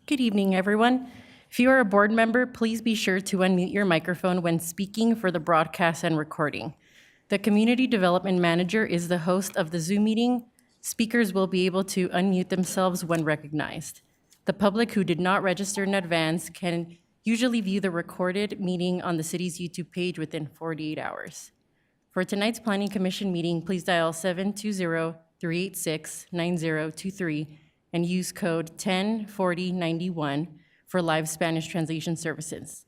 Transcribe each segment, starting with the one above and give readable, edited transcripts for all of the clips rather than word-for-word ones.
Good evening, everyone. If you are a board member, please be sure to unmute your microphone when speaking for the broadcast and recording. The Community Development Manager is the host of the Zoom meeting. Speakers will be able to unmute themselves when recognized. The public who did not register in advance can usually view the recorded meeting on the city's YouTube page within 48 hours. For tonight's Planning Commission meeting, please dial 720-386-9023 and use code 104091 for live Spanish translation services.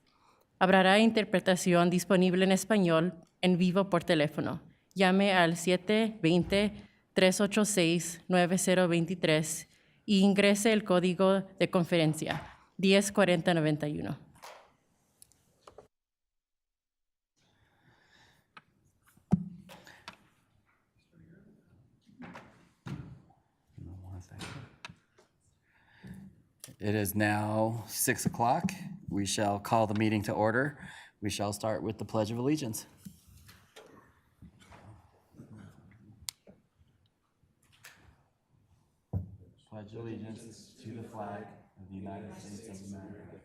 Habrá interpretación disponible en español en vivo por teléfono. Llame al 720-386-9023 y ingrese el código de conferencia 104091. It is now 6 o'clock. We shall call the meeting to order. We shall start with the Pledge of Allegiance. Pledge allegiance to the flag of the United States of America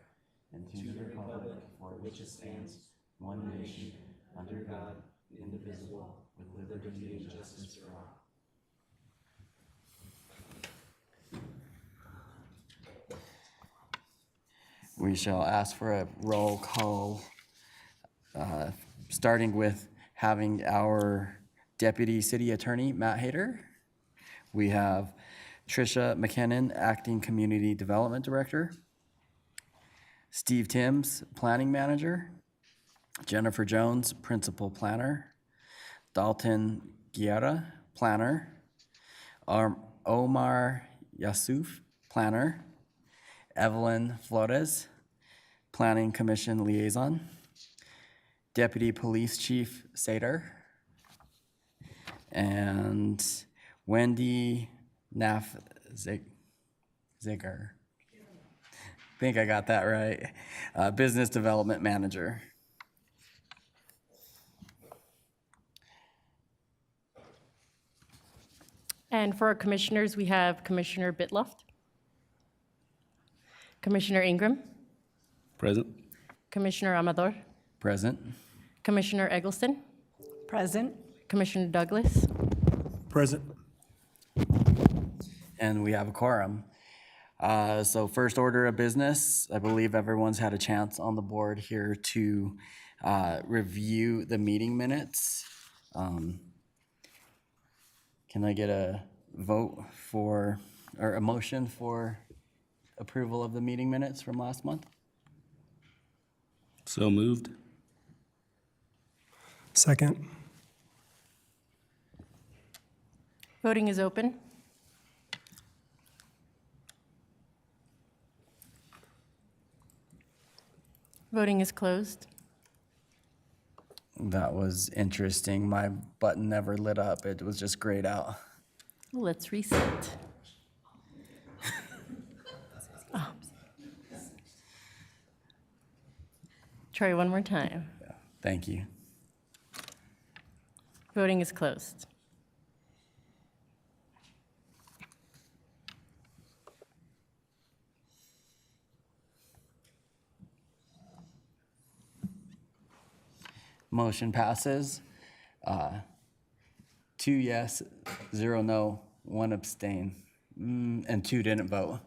and to the republic for which it stands, one nation, under God, indivisible, with liberty and justice for all. We shall ask for a roll call, starting with having our Deputy City Attorney, Matt Hayter. We have Tricia McKinnon, Acting Community Development Director. Steve Timms, Planning Manager. Jennifer Jones, Principal Planner. Dalton Guerra, Planner. Omar Yasuf, Planner. Evelyn Flores, Planning Commission Liaison. Deputy Police Chief Sater. And Wendy Ziger. I think I got that right. Business Development Manager. And for our commissioners, we have Commissioner Bitloft, Commissioner Ingram, Present. Commissioner Amador, Present. Commissioner Eggleston, Present. Commissioner Douglas. Present. And we have a quorum. So first order of business, I believe everyone's had a chance on the board here to review the meeting minutes. Can I get a vote for, or a motion for approval of the meeting minutes from last month? So moved. Second. Voting is open. Voting is closed. That was interesting. My button never lit up. It was just grayed out. Let's reset. Oh. Try one more time. Thank you. Voting is closed. Motion passes. 2 yes, 0 no, 1 abstain, and 2 didn't vote.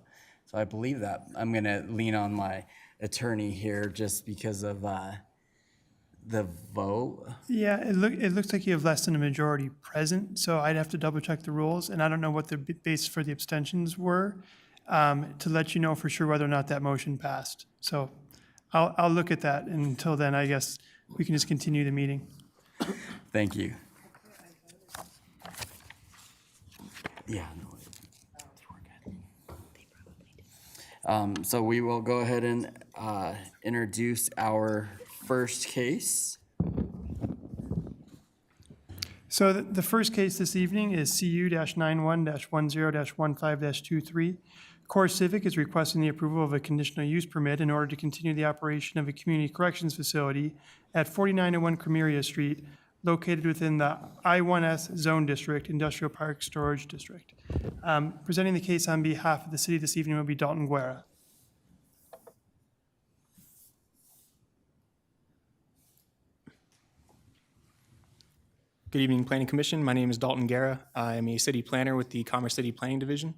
So I believe that. I'm going to lean on my attorney here just because of the vote. Yeah, it looks like you have less than a majority present, so I'd have to double check the rules, and I don't know what the base for the abstentions were to let you know for sure whether or not that motion passed. So I'll look at that, and until then, I guess we can just continue the meeting. Thank you. Yeah, no, we're good. So we will go ahead and introduce our first case. So the first case this evening is CU-91-10-15-23. Core Civic is requesting the approval of a conditional use permit in order to continue the operation of a community corrections facility at 4901 Cremeria Street, located within the I-1S Zone District, Industrial Park Storage District. Presenting the case on behalf of the city this evening will be Dalton Guerra. Good evening, Planning Commission. My name is Dalton Guerra. I am a city planner with the Commerce City Planning Division.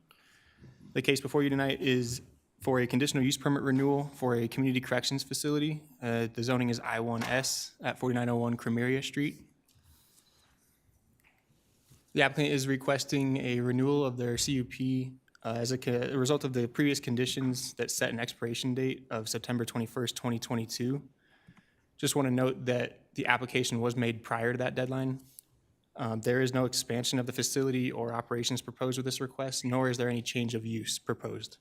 The case before you tonight is for a conditional use permit renewal for a community corrections facility. The zoning is I-1S at 4901 Cremeria Street. The applicant is requesting a renewal of their CUP as a result of the previous conditions that set an expiration date of September 21st, 2022. Just want to note that the application was made prior to that deadline. There is no expansion of the facility or operations proposed with this request, nor is there any change of use proposed.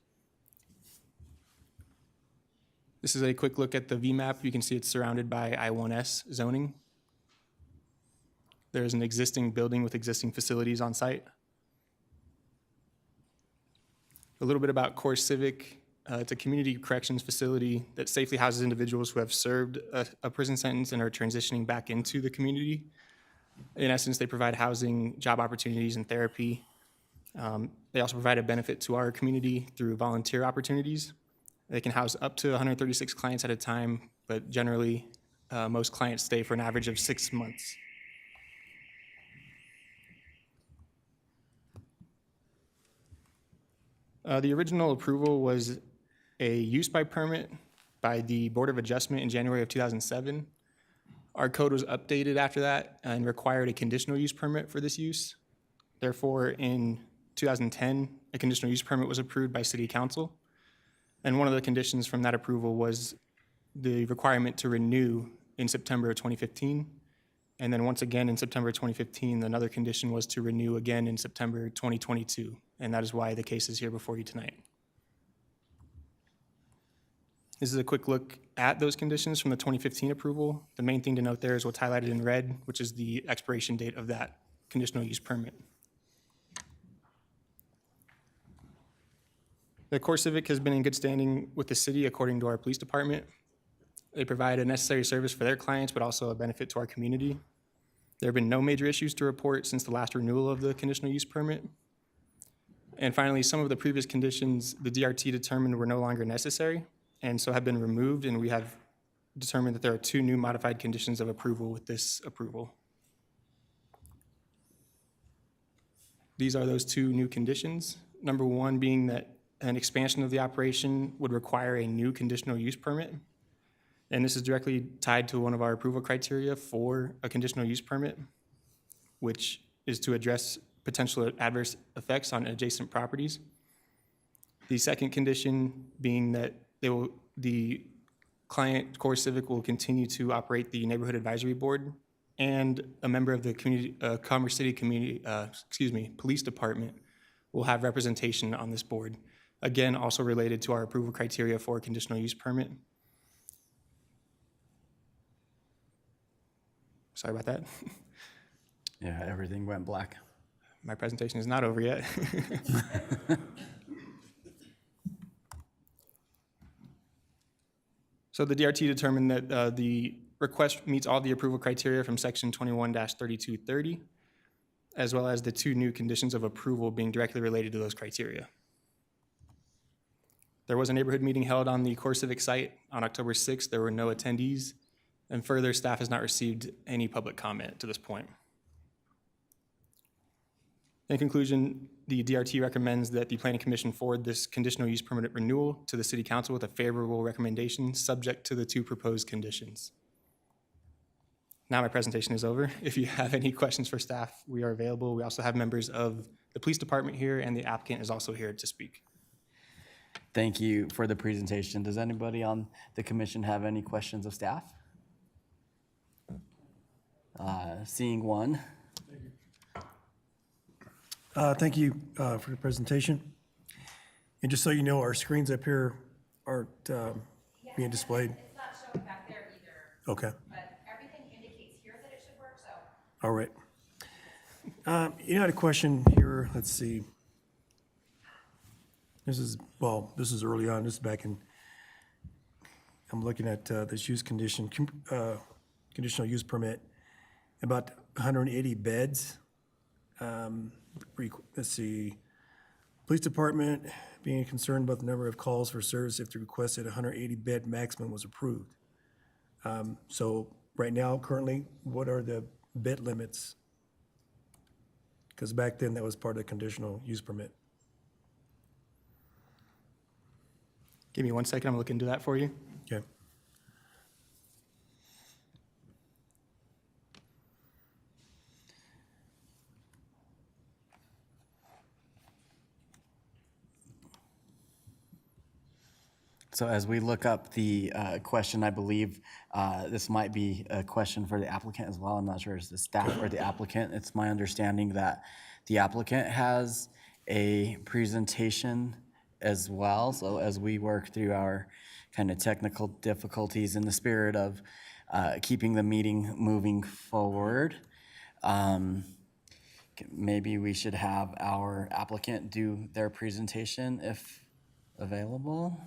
This is a quick look at the VMAP. You can see it's surrounded by I-1S zoning. There is an existing building with existing facilities on site. A little bit about Core Civic. It's a community corrections facility that safely houses individuals who have served a prison sentence and are transitioning back into the community. In essence, they provide housing, job opportunities, and therapy. They also provide a benefit to our community through volunteer opportunities. They can house up to 136 clients at a time, but generally, most clients stay for an average of 6 months. The original approval was a use by permit by the Board of Adjustment in January of 2007. Our code was updated after that and required a conditional use permit for this use. Therefore, in 2010, a conditional use permit was approved by City Council. And one of the conditions from that approval was the requirement to renew in September of 2015. And then once again in September 2015, another condition was to renew again in September 2022. And that is why the case is here before you tonight. This is a quick look at those conditions from the 2015 approval. The main thing to note there is what's highlighted in red, which is the expiration date of that conditional use permit. The Core Civic has been in good standing with the city according to our police department. They provide a necessary service for their clients, but also a benefit to our community. There have been no major issues to report since the last renewal of the conditional use permit. And finally, some of the previous conditions the DRT determined were no longer necessary, and so have been removed, and we have determined that there are 2 new modified conditions of approval with this approval. These are those 2 new conditions. Number 1 being that an expansion of the operation would require a new conditional use permit. And this is directly tied to one of our approval criteria for a conditional use permit, which is to address potential adverse effects on adjacent properties. The second condition being that the client, Core Civic, will continue to operate the Neighborhood Advisory Board, and a member of the Commerce City Police Department will have representation on this board. Again, also related to our approval criteria for a conditional use permit. Sorry about that. Yeah, everything went black. My presentation is not over yet. So the DRT determined that the request meets all the approval criteria from section 21-3230, as well as the 2 new conditions of approval being directly related to those criteria. There was a neighborhood meeting held on the Core Civic site on October 6th. There were no attendees, and further, staff has not received any public comment to this point. In conclusion, the DRT recommends that the Planning Commission forward this conditional use permit renewal to the City Council with a favorable recommendation subject to the 2 proposed conditions. Now my presentation is over. If you have any questions for staff, we are available. We also have members of the police department here, and the applicant is also here to speak. Thank you for the presentation. Does anybody on the commission have any questions of staff? Seeing one. Thank you for the presentation. And just so you know, our screens up here aren't being displayed. It's not showing back there either, Okay, but everything indicates here that it should work, so. all right. You know, I had a question here. Let's see. This is early on. This is back in, I'm looking at this conditional use permit, about 180 beds. Let's see, police department being concerned about the number of calls for service if the requested 180 bed maximum was approved. So right now, currently, what are the bed limits Because back then, that was part of the conditional use permit. Give me 1 second, I'm gonna look into that for you. Okay. So as we look up the question, I believe this might be a question for the applicant as well. I'm not sure if it's the staff or the applicant. It's my understanding that the applicant has a presentation as well. So as we work through our kind of technical difficulties in the spirit of keeping the meeting moving forward, maybe we should have our applicant do their presentation if available.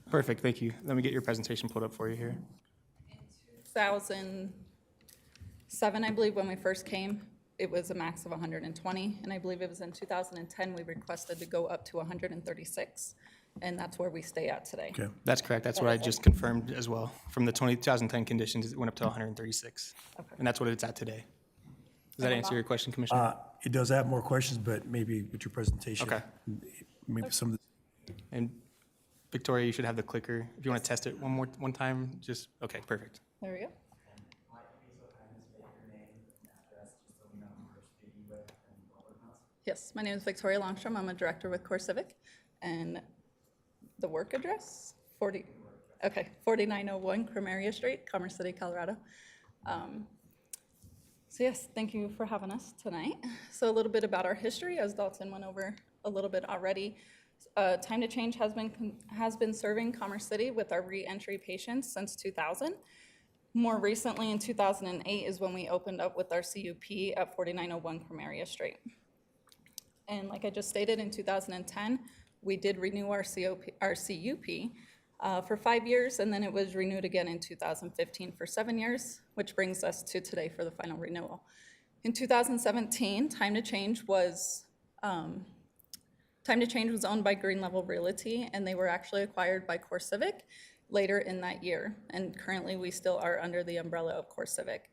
Perfect, thank you. Let me get your presentation pulled up for you here. 2007, I believe, when we first came, it was a max of 120, and I believe it was in 2010 we requested to go up to 136, and that's where we stay at today. Okay. That's correct, that's what I just confirmed as well. From the 2010 conditions, it went up to 136. And that's what it's at today. Does that answer your question, Commissioner? It does have more questions, but maybe with your presentation. Okay. Maybe some of the. And Victoria, you should have the clicker. If you want to test it one time, just, okay, perfect. There we go. Yes, my name is Victoria Longstrom. I'm a director with CoreCivic, and the work address, 4901 Cremeria Street, Commerce City, Colorado. So yes, thank you for having us tonight. So a little bit about our history, as Dalton went over a little bit already. Time to Change has been serving Commerce City with our re-entry patients since 2000. More recently, in 2008, is when we opened up with our CUP at 4901 Cremeria Street. And like I just stated, in 2010, we did renew our CUP for 5 years, and then it was renewed again in 2015 for 7 years, which brings us to today for the final renewal. In 2017, Time to Change was owned by Green Level Realty, and they were actually acquired by CoreCivic later in that year. And currently, we still are under the umbrella of CoreCivic.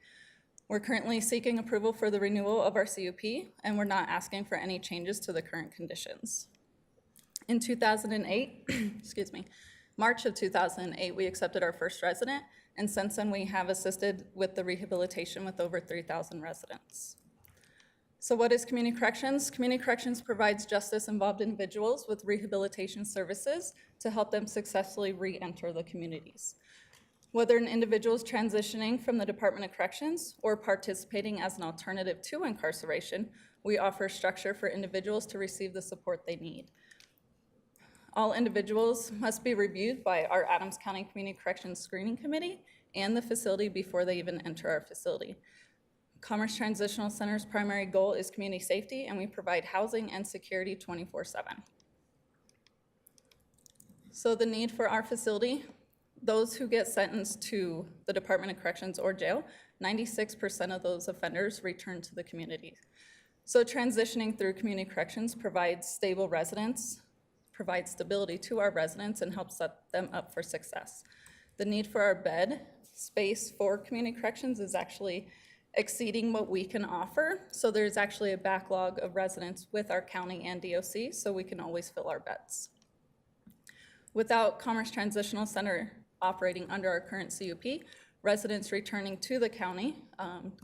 We're currently seeking approval for the renewal of our CUP, and we're not asking for any changes to the current conditions. In 2008, excuse me, March of 2008, we accepted our first resident, and since then, we have assisted with the rehabilitation with over 3,000 residents. So what is Community Corrections? Community Corrections provides justice-involved individuals with rehabilitation services to help them successfully re-enter the communities. Whether an individual is transitioning from the Department of Corrections or participating as an alternative to incarceration, we offer structure for individuals to receive the support they need. All individuals must be reviewed by our Adams County Community Corrections Screening Committee and the facility before they even enter our facility. Commerce Transitional Center's primary goal is community safety, and we provide housing and security 24/7. So the need for our facility, those who get sentenced to the Department of Corrections or jail, 96% of those offenders return to the community. So transitioning through community corrections provides stable residents, provides stability to our residents, and helps set them up for success. The need for our bed space for community corrections is actually exceeding what we can offer. So there's actually a backlog of residents with our county and DOC, so we can always fill our beds. Without Commerce Transitional Center operating under our current CUP, residents returning to the county,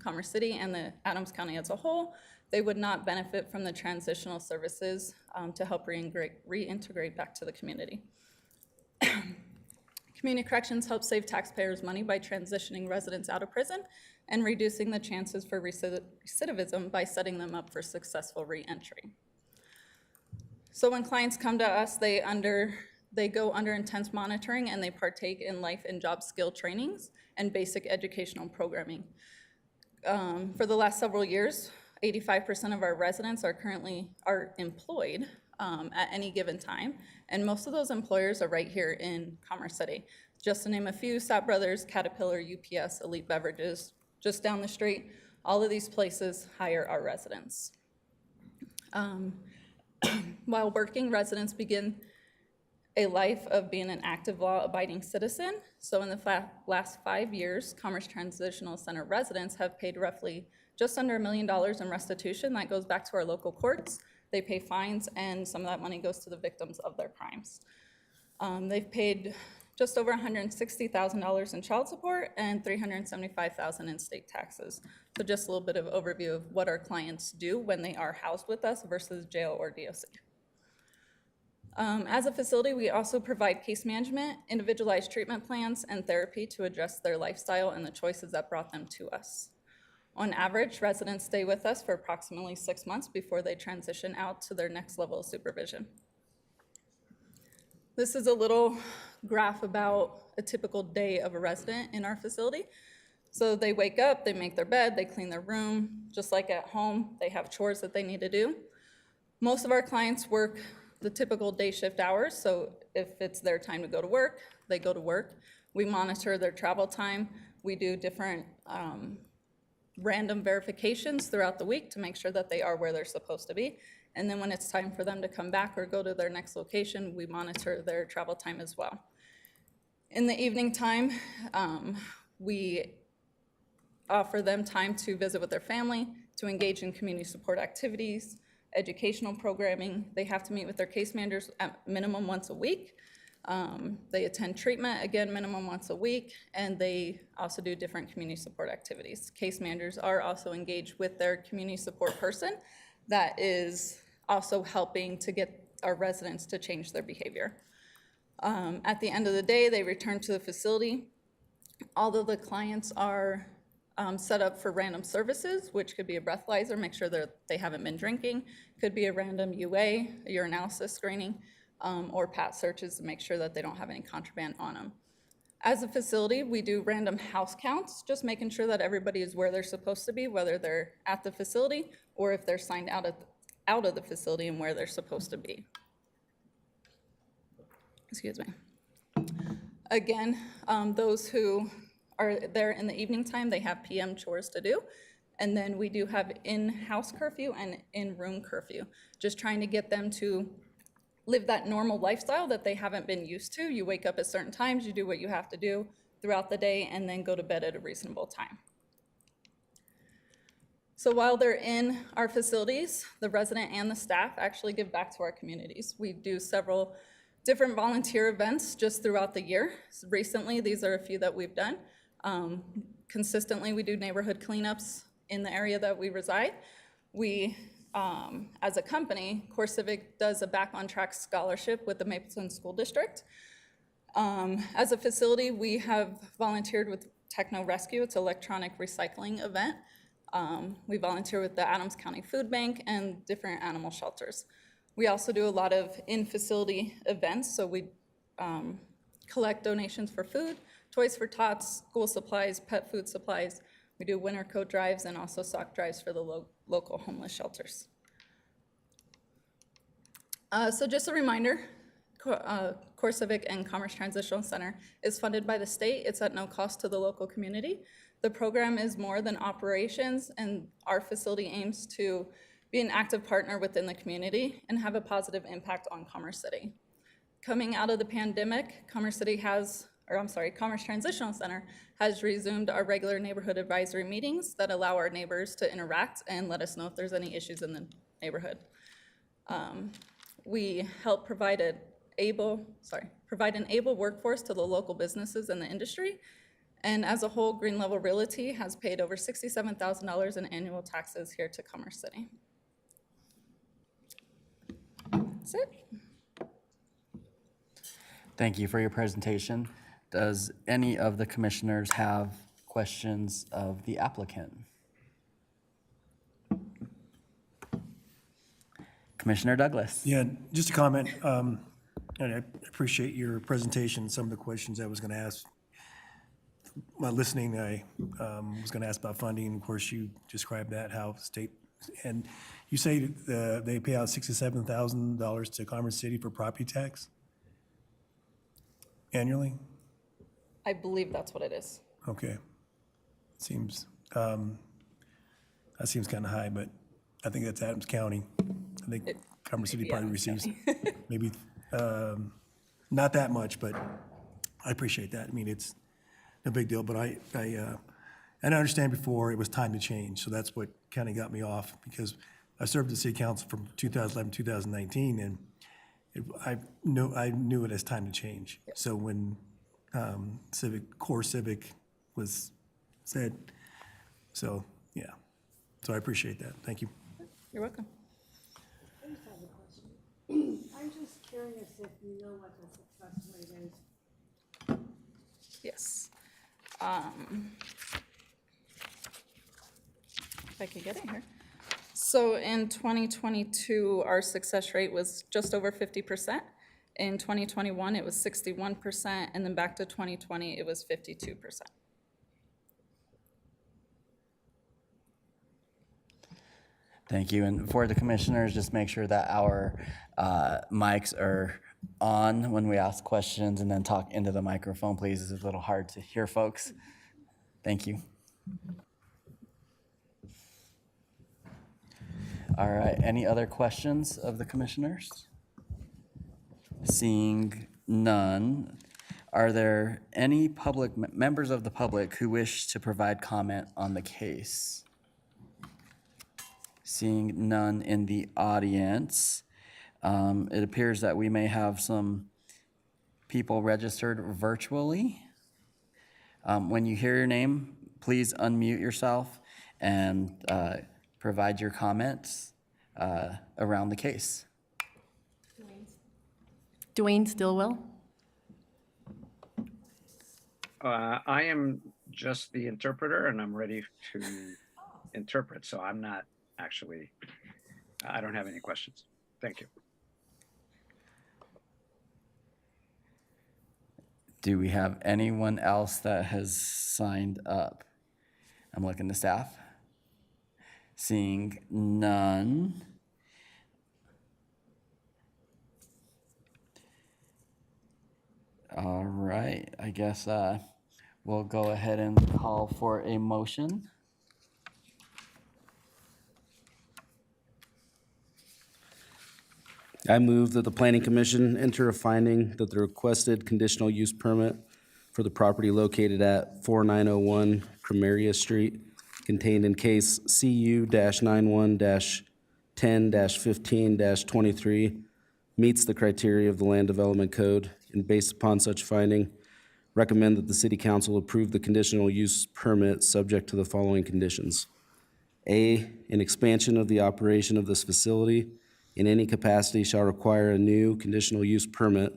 Commerce City and the Adams County as a whole, they would not benefit from the transitional services to help reintegrate back to the community. Community corrections help save taxpayers money by transitioning residents out of prison and reducing the chances for recidivism by setting them up for successful reentry. So when clients come to us, they go under intense monitoring, and they partake in life and job skill trainings and basic educational programming. For the last several years, 85% of our residents are employed at any given time, and most of those employers are right here in Commerce City. Just to name a few: Sap Brothers, Caterpillar, UPS, Elite Beverages, just down the street. All of these places hire our residents. While working, residents begin a life of being an active law-abiding citizen. So in the last 5 years, Commerce Transitional Center residents have paid roughly just under $1 million in restitution. That goes back to our local courts. They pay fines, and some of that money goes to the victims of their crimes. They've paid just over $160,000 in child support and $375,000 in state taxes. So just a little bit of overview of what our clients do when they are housed with us versus jail or DOC. As a facility, we also provide case management, individualized treatment plans, and therapy to address their lifestyle and the choices that brought them to us. On average, residents stay with us for approximately 6 months before they transition out to their next level of supervision. This is a little graph about a typical day of a resident in our facility. So they wake up, they make their bed, they clean their room. Just like at home, they have chores that they need to do. Most of our clients work the typical day shift hours, so if it's their time to go to work, they go to work. We monitor their travel time. We do different random verifications throughout the week to make sure that they are where they're supposed to be. And then when it's time for them to come back or go to their next location, we monitor their travel time as well. In the evening time, we offer them time to visit with their family, to engage in community support activities, educational programming. They have to meet with their case managers at minimum once a week. They attend treatment, again, minimum once a week, and they also do different community support activities. Case managers are also engaged with their community support person that is also helping to get our residents to change their behavior. At the end of the day, they return to the facility. Although the clients are set up for random services, which could be a breathalyzer, make sure that they haven't been drinking, could be a random UA, a urinalysis screening, or PAT searches to make sure that they don't have any contraband on them. As a facility, we do random house counts, just making sure that everybody is where they're supposed to be, whether they're at the facility or if they're signed out of the facility and where they're supposed to be. Excuse me. Again, those who are there in the evening time, they have PM chores to do. And then we do have in-house curfew and in-room curfew, just trying to get them to live that normal lifestyle that they haven't been used to. You wake up at certain times, you do what you have to do throughout the day, and then go to bed at a reasonable time. So while they're in our facilities, the resident and the staff actually give back to our communities. We do several different volunteer events just throughout the year. So recently, these are a few that we've done. Consistently, we do neighborhood cleanups in the area that we reside. We, as a company, CoreCivic does a Back on Track scholarship with the Mapleton School District. As a facility, we have volunteered with Techno Rescue. It's an electronic recycling event. We volunteer with the Adams County Food Bank and different animal shelters. We also do a lot of in-facility events, so we collect donations for food, Toys for Tots, school supplies, pet food supplies. We do winter coat drives and also sock drives for the local homeless shelters. So just a reminder, CoreCivic and Commerce Transitional Center is funded by the state. It's at no cost to the local community. The program is more than operations, and our facility aims to be an active partner within the community and have a positive impact on Commerce City. Coming out of the pandemic, Commerce Transitional Center has resumed our regular neighborhood advisory meetings that allow our neighbors to interact and let us know if there's any issues in the neighborhood. We help provide an able workforce to the local businesses and the industry. And as a whole, Green Level Realty has paid over $67,000 in annual taxes here to Commerce City. That's it. Thank you for your presentation. Does any of the commissioners have questions of the applicant? Commissioner Douglas. Yeah, just a comment, and I appreciate your presentation, some of the questions I was going to ask. While listening, I was going to ask about funding. Of course, you described that, how state, and you say they pay out $67,000 to Commerce City for property tax annually? I believe that's what it is. Okay. Seems, that seems kind of high, but I think that's Adams County. I think Commerce City maybe probably Adams receives maybe not that much, but I appreciate that. I mean, it's no big deal, but and I understand before it was time to change, so that's what kind of got me off, because I served the city council from 2011, 2019, and I knew it as time to change. So when core civic was said, so, yeah. So I appreciate that. Thank you. You're welcome. I just have a question. I'm just curious if you know what the success rate is. Yes. If I could get it here. So in 2022, our success rate was just over 50%. In 2021, it was 61%, and then back to 2020, it was 52%. Thank you. And for the commissioners, just make sure that our mics are on when we ask questions, and then talk into the microphone, please. It's a little hard to hear folks. Thank you. All right, any other questions of the commissioners? Seeing none, are there any members of the public who wish to provide comment on the case? Seeing none in the audience, it appears that we may have some people registered virtually. When you hear your name, please unmute yourself and provide your comments around the case. Dwayne Stillwell. I am just the interpreter, and I'm ready to interpret, so I'm not actually, I don't have any questions. Thank you. Do we have anyone else that has signed up? I'm looking to staff. Seeing none. All right, I guess we'll go ahead and call for a motion. I move that the Planning Commission enter a finding that the requested conditional use permit for the property located at 4901 Cremeria Street, contained in case CU-91-10-15-23, meets the criteria of the Land Development Code, and based upon such finding, recommend that the City Council approve the conditional use permit subject to the following conditions. A, an expansion of the operation of this facility in any capacity shall require a new conditional use permit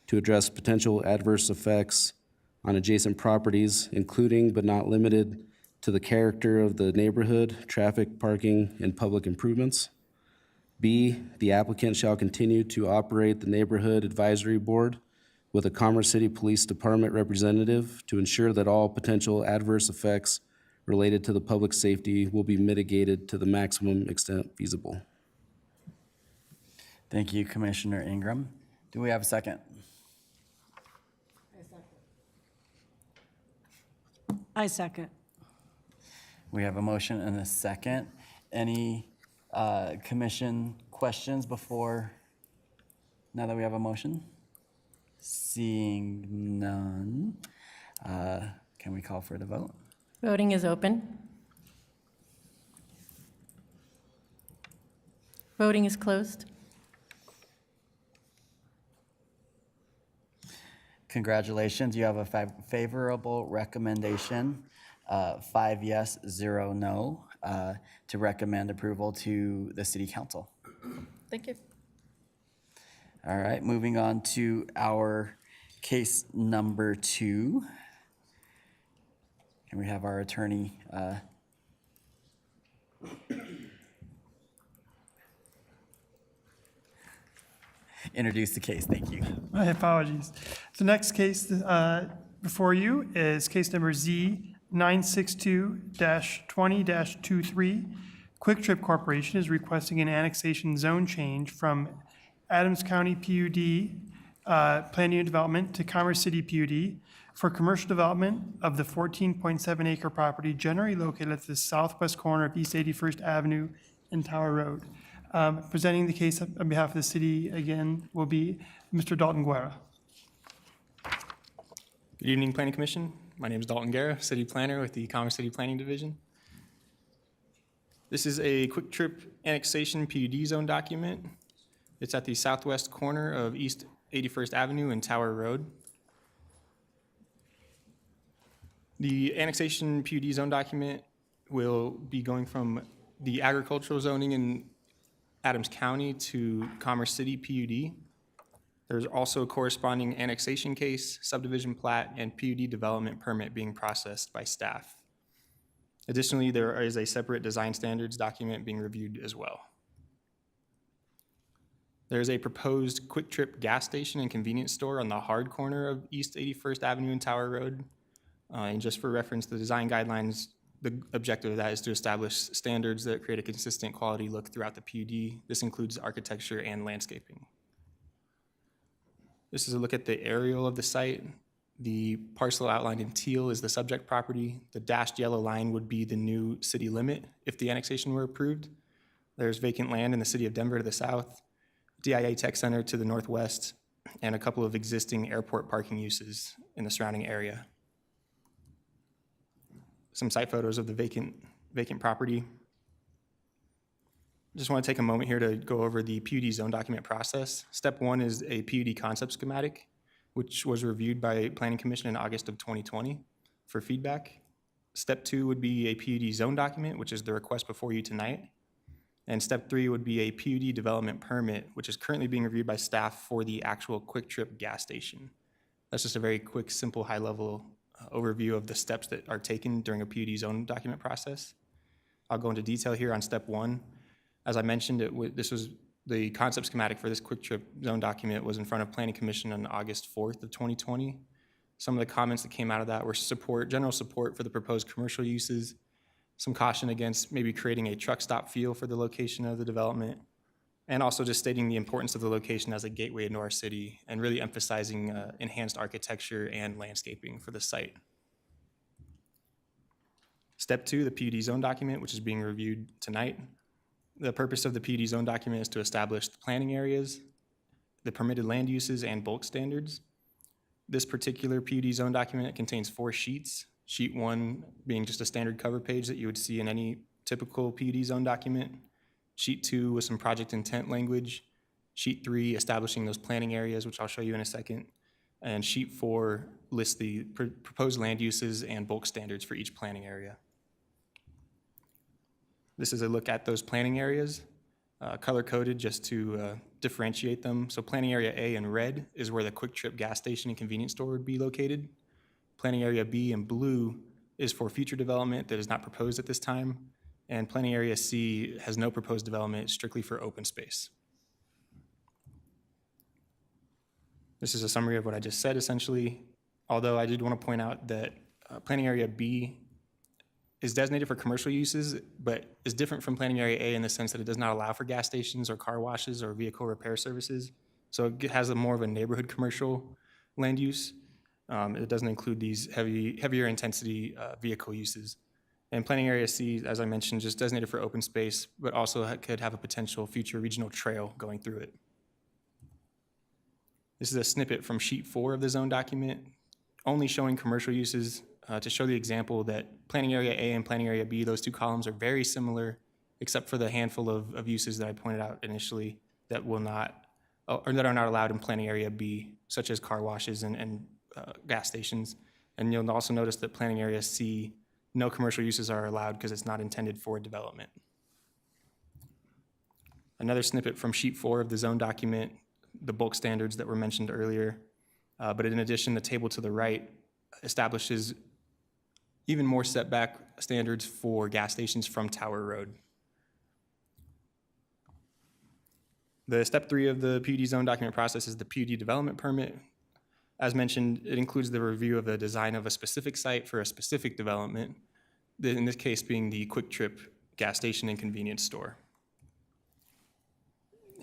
to address potential adverse effects on adjacent properties, including but not limited to the character of the neighborhood, traffic, parking, and public improvements. B, the applicant shall continue to operate the Neighborhood Advisory Board with a Commerce City Police Department representative to ensure that all potential adverse effects related to the public safety will be mitigated to the maximum extent feasible. Thank you, Commissioner Ingram. Do we have a second? I second. We have a motion and a second. Any commission questions before, now that we have a motion? Seeing none, can we call for the vote? Voting is open. Voting is closed. Congratulations, you have a favorable recommendation, 5 yes, 0 no, to recommend approval to the City Council. Thank you. All right, moving on to our case number 2. Can we have our attorney introduce the case? Thank you. My apologies. The next case before you is case number Z962-20-23. Quick Trip Corporation is requesting an annexation zone change from Adams County PUD Planning and Development to Commerce City PUD for commercial development of the 14.7 acre property generally located at the southwest corner of East 81st Avenue and Tower Road. Presenting the case on behalf of the city again will be Mr. Dalton Guerra. Good evening, Planning Commission. My name is Dalton Guerra, City Planner with the Commerce City Planning Division. This is a Quick Trip Annexation PUD Zone document. It's at the southwest corner of East 81st Avenue and Tower Road. The annexation PUD zone document will be going from the agricultural zoning in Adams County to Commerce City PUD. There's also a corresponding annexation case, subdivision plat, and PUD development permit being processed by staff. Additionally, there is a separate design standards document being reviewed as well. There's a proposed Quick Trip gas station and convenience store on the hard corner of East 81st Avenue and Tower Road. And just for reference, the design guidelines, the objective of that is to establish standards that create a consistent quality look throughout the PUD. This includes architecture and landscaping. This is a look at the aerial of the site. The parcel outlined in teal is the subject property. The dashed yellow line would be the new city limit if the annexation were approved. There's vacant land in the city of Denver to the south, DIA Tech Center to the northwest, and a couple of existing airport parking uses in the surrounding area. Some site photos of the vacant property. Just want to take a moment here to go over the PUD zone document process. Step one is a PUD concept schematic, which was reviewed by Planning Commission in August of 2020 for feedback. Step two would be a PUD zone document, which is the request before you tonight. And step three would be a PUD development permit, which is currently being reviewed by staff for the actual Quick Trip gas station. That's just a very quick, simple, high-level overview of the steps that are taken during a PUD zone document process. I'll go into detail here on step one. As I mentioned, this was the concept schematic for this Quick Trip zone document was in front of Planning Commission on August 4th of 2020. Some of the comments that came out of that were general support for the proposed commercial uses, some caution against maybe creating a truck stop feel for the location of the development, and also just stating the importance of the location as a gateway into our city and really emphasizing enhanced architecture and landscaping for the site. Step two, the PUD zone document, which is being reviewed tonight. The purpose of the PUD zone document is to establish the planning areas, the permitted land uses, and bulk standards. This particular PUD zone document contains 4 sheets. Sheet 1 being just a standard cover page that you would see in any typical PUD zone document. Sheet 2 with some project intent language. Sheet 3 establishing those planning areas, which I'll show you in a second. And Sheet 4 lists the proposed land uses and bulk standards for each planning area. This is a look at those planning areas, color-coded just to differentiate them. So planning area A in red is where the Quick Trip gas station and convenience store would be located. Planning area B in blue is for future development that is not proposed at this time. And planning area C has no proposed development, strictly for open space. This is a summary of what I just said, essentially. Although I did want to point out that planning area B is designated for commercial uses, but is different from planning area A in the sense that it does not allow for gas stations or car washes or vehicle repair services. So it has more of a neighborhood commercial land use. It doesn't include these heavier intensity vehicle uses. And planning area C, as I mentioned, just designated for open space, but also could have a potential future regional trail going through it. This is a snippet from sheet 4 of the zone document, only showing commercial uses to show the example that planning area A and planning area B, those two columns are very similar, except for the handful of uses that I pointed out initially that will not, or that are not allowed in planning area B, such as car washes and gas stations. And you'll also notice that planning area C, no commercial uses are allowed because it's not intended for development. Another snippet from sheet 4 of the zone document, the bulk standards that were mentioned earlier. But in addition, the table to the right establishes even more setback standards for gas stations from Tower Road. The step 3 of the PUD zone document process is the PUD development permit. As mentioned, it includes the review of the design of a specific site for a specific development, in this case being the Quick Trip gas station and convenience store.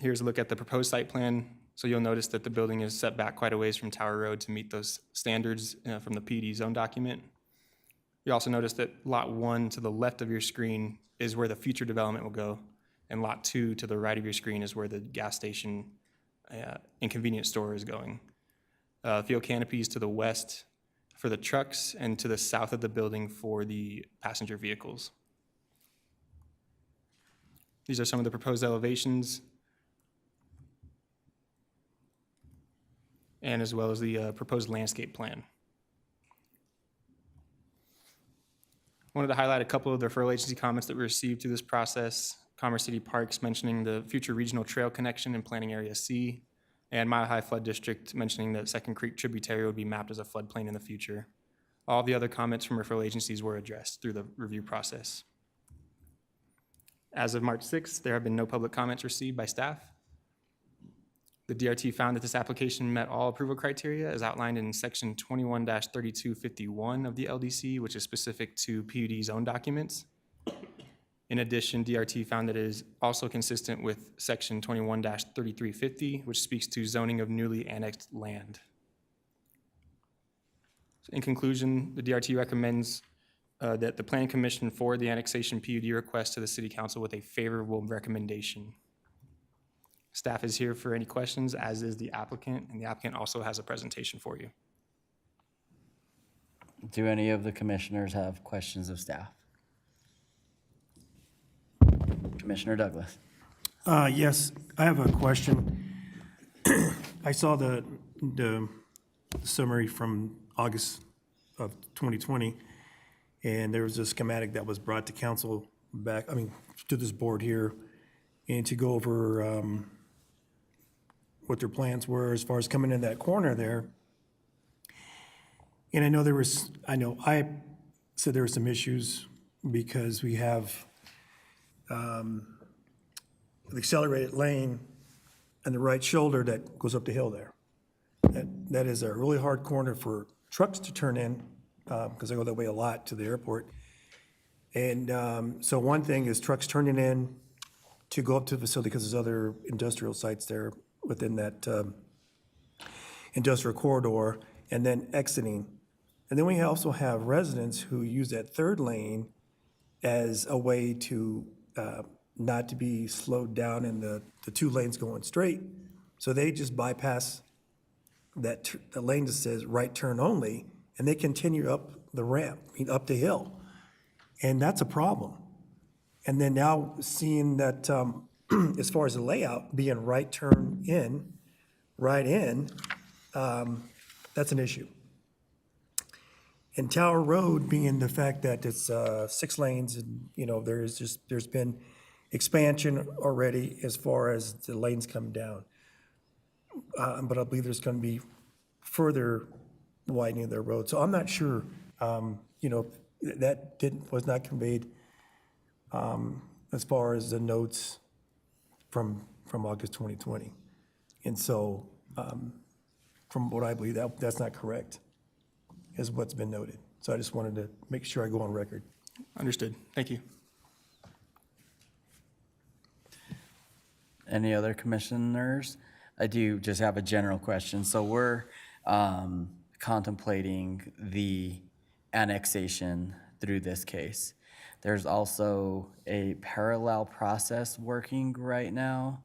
Here's a look at the proposed site plan. So you'll notice that the building is set back quite a ways from Tower Road to meet those standards from the PUD zone document. You also notice that lot 1 to the left of your screen is where the future development will go, and lot 2 to the right of your screen is where the gas station and convenience store is going. Field canopies to the west for the trucks and to the south of the building for the passenger vehicles. These are some of the proposed elevations, and as well as the proposed landscape plan. Wanted to highlight a couple of the referral agency comments that we received through this process. Commerce City Parks mentioning the future regional trail connection in Planning Area C, and Mile High Flood District mentioning that Second Creek tributary would be mapped as a floodplain in the future. All the other comments from referral agencies were addressed through the review process. As of March 6th, there have been no public comments received by staff. The DRT found that this application met all approval criteria as outlined in section 21-3251 of the LDC, which is specific to PUD zone documents. In addition, DRT found that it is also consistent with section 21-3350, which speaks to zoning of newly annexed land. In conclusion, the DRT recommends that the Planning Commission forward the annexation PUD request to the City Council with a favorable recommendation. Staff is here for any questions, as is the applicant, and the applicant also has a presentation for you. Do any of the commissioners have questions of staff? Commissioner Douglas. Yes, I have a question. I saw the summary from August of 2020, and there was a schematic that was brought to council to this board here, and to go over what their plans were as far as coming in that corner there. And I know I said there were some issues because we have the accelerated lane and the right shoulder that goes up the hill there. That is a really hard corner for trucks to turn in, because I go that way a lot to the airport. And so one thing is trucks turning in to go up to the facility, because there's other industrial sites there within that industrial corridor, and then exiting. And then we also have residents who use that third lane as a way to not to be slowed down in the two lanes going straight. So they just bypass the lane that says right turn only, and they continue up the ramp, up the hill. And that's a problem. And then now seeing that as far as the layout being right turn in, right in, that's an issue. And Tower Road being the fact that it's 6 lanes, and there's been expansion already as far as the lanes come down. But I believe there's going to be further widening of their road. So I'm not sure, that was not conveyed as far as the notes from August 2020. And so from what I believe, that's not correct, is what's been noted. So I just wanted to make sure I go on record. Understood. Thank you. Any other commissioners? I do just have a general question. So we're contemplating the annexation through this case. There's also a parallel process working right now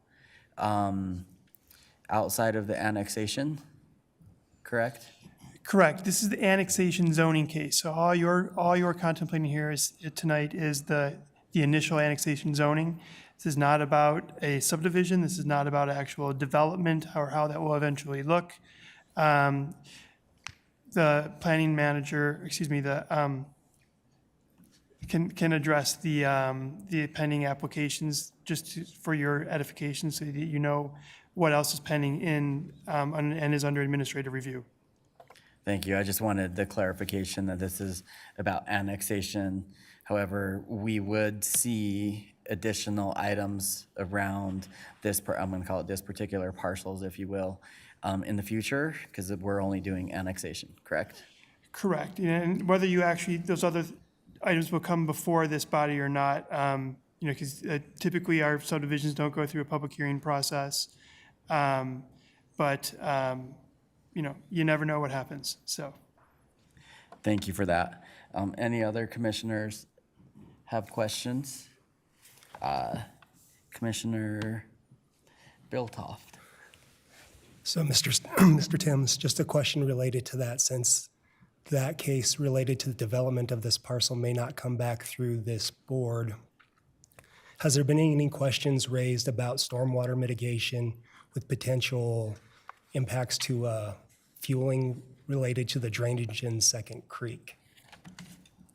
outside of the annexation, correct? Correct. This is the annexation zoning case. So all you're contemplating here tonight is the initial annexation zoning. This is not about a subdivision. This is not about actual development or how that will eventually look. The planning manager, can address the pending applications for your edification, so that you know what else is pending and is under administrative review. Thank you. I just wanted the clarification that this is about annexation. However, we would see additional items around this, I'm going to call it this particular parcels, if you will, in the future, because we're only doing annexation, correct? Correct. And whether you actually, those other items will come before this body or not, because typically our subdivisions don't go through a public hearing process. But you never know what happens, so. Thank you for that. Any other commissioners have questions? Commissioner Biltoft. So, Mr. Timms, just a question related to that, since that case related to the development of this parcel may not come back through this board. Has there been any questions raised about stormwater mitigation with potential impacts to fueling related to the drainage in Second Creek?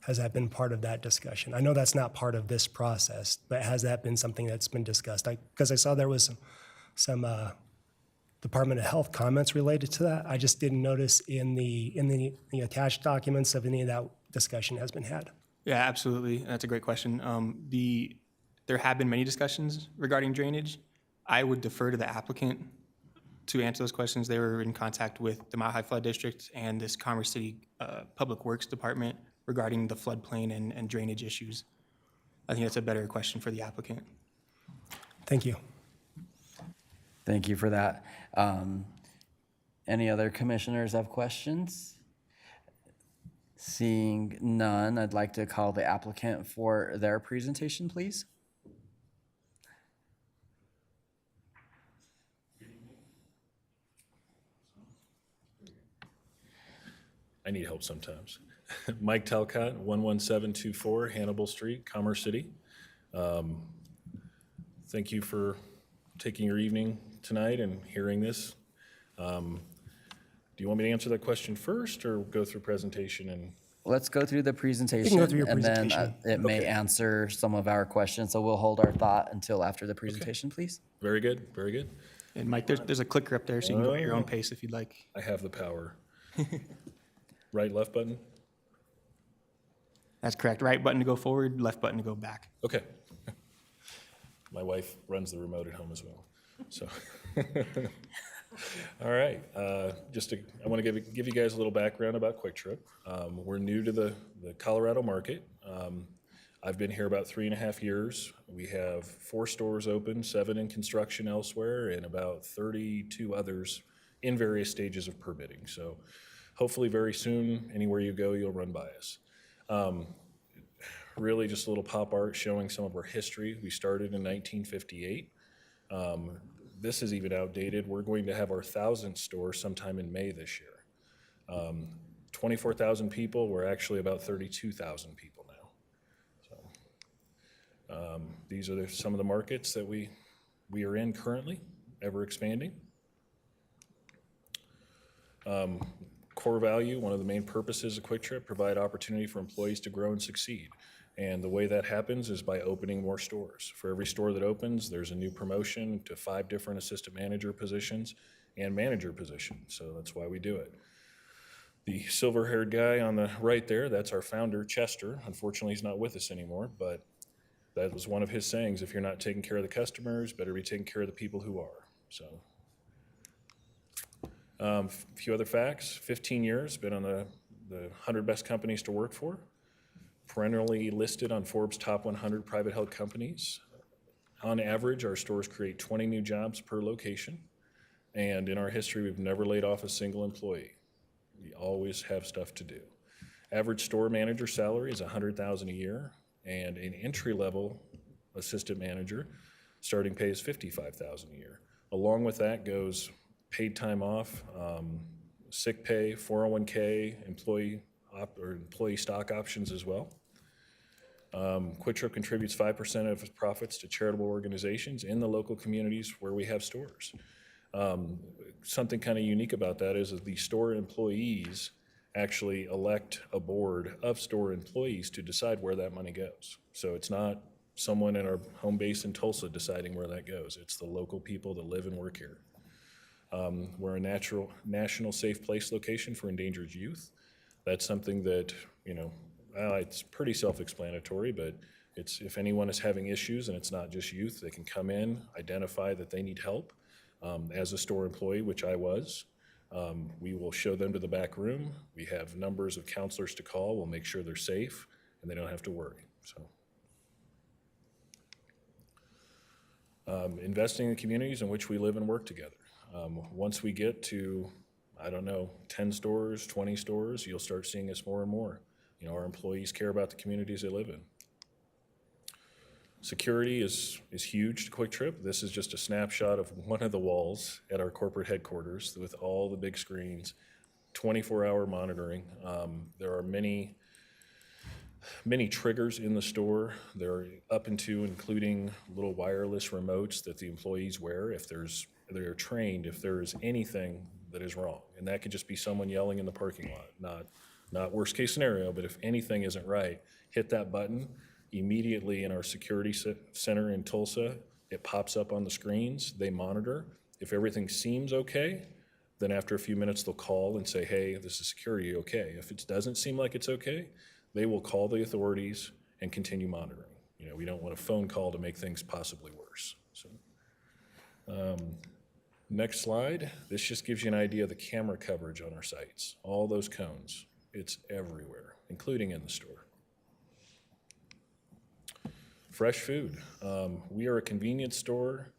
Has that been part of that discussion? I know that's not part of this process, but has that been something that's been discussed? Because I saw there was some Department of Health comments related to that. I just didn't notice in the attached documents if any of that discussion has been had. Yeah, absolutely. That's a great question. There have been many discussions regarding drainage. I would defer to the applicant to answer those questions. They were in contact with the Mile High Flood District and this Commerce City Public Works Department regarding the floodplain and drainage issues. I think that's a better question for the applicant. Thank you. Thank you for that. Any other commissioners have questions? Seeing none, I'd like to call the applicant for their presentation, please. I need help sometimes. Mike Talcott, 11724 Hannibal Street, Commerce City. Thank you for taking your evening tonight and hearing this. Do you want me to answer that question first or go through presentation and? Let's go through the presentation. go through your And then presentation. it may answer some of our questions, so we'll hold our thought until after the presentation, please. Very good, very good. And Mike, there's a clicker up there, so you can go at your own pace if you'd like. I have the power. Right, left button? That's correct. Right button to go forward, left button to go back. Okay. My wife runs the remote at home as well, so. All right, I want to give you guys a little background about Quick Trip. We're new to the Colorado market. I've been here about 3.5 years. We have 4 stores open, 7 in construction elsewhere, and about 32 others in various stages of permitting. So hopefully very soon, anywhere you go, you'll run by us. Really just a little pop art showing some of our history. We started in 1958. This is even outdated. We're going to have our 1,000th store sometime in May this year. 24,000 people, we're actually about 32,000 people now. So these are some of the markets that we are in currently, ever expanding. Core value, one of the main purposes of Quick Trip, provide opportunity for employees to grow and succeed. And the way that happens is by opening more stores. For every store that opens, there's a new promotion to 5 different assistant manager positions and manager positions. So that's why we do it. The silver-haired guy on the right there, that's our founder, Chester. Unfortunately, he's not with us anymore, but that was one of his sayings: if you're not taking care of the customers, better be taking care of the people who are. So a few other facts: 15 years, been on the 100 best companies to work for, perennially listed on Forbes' top 100 private held companies. On average, our stores create 20 new jobs per location, and in our history, we've never laid off a single employee. We always have stuff to do. Average store manager salary is $100,000 a year, and an entry-level assistant manager starting pay is $55,000 a year. Along with that goes paid time off, sick pay, 401k, employee stock options as well. Quick Trip contributes 5% of its profits to charitable organizations in the local communities where we have stores. Something kind of unique about that is that the store employees actually elect a board of store employees to decide where that money goes. So it's not someone in our home base in Tulsa deciding where that goes. It's the local people that live and work here. We're a national safe place location for endangered youth. That's something that, it's pretty self-explanatory, but if anyone is having issues, and it's not just youth, they can come in, identify that they need help. As a store employee, which I was, we will show them to the back room. We have numbers of counselors to call. We'll make sure they're safe and they don't have to worry. So, investing in communities in which we live and work together. Once we get to, 10 stores, 20 stores, you'll start seeing us more and more. Our employees care about the communities they live in. Security is huge to Quick Trip. This is just a snapshot of one of the walls at our corporate headquarters with all the big screens, 24-hour monitoring. There are many triggers in the store. They're up into including little wireless remotes that the employees wear if they're trained if there is anything that is wrong. And that could just be someone yelling in the parking lot, not worst case scenario, but if anything isn't right, hit that button. Immediately in our security center in Tulsa, it pops up on the screens. They monitor. If everything seems okay, then after a few minutes, they'll call and say, hey, this is security, okay? If it doesn't seem like it's okay, they will call the authorities and continue monitoring. You know, we don't want a phone call to make things possibly worse. So, next slide. This just gives you an idea of the camera coverage on our sites. All those cones, it's everywhere, including in the store. Fresh food. We are a convenience store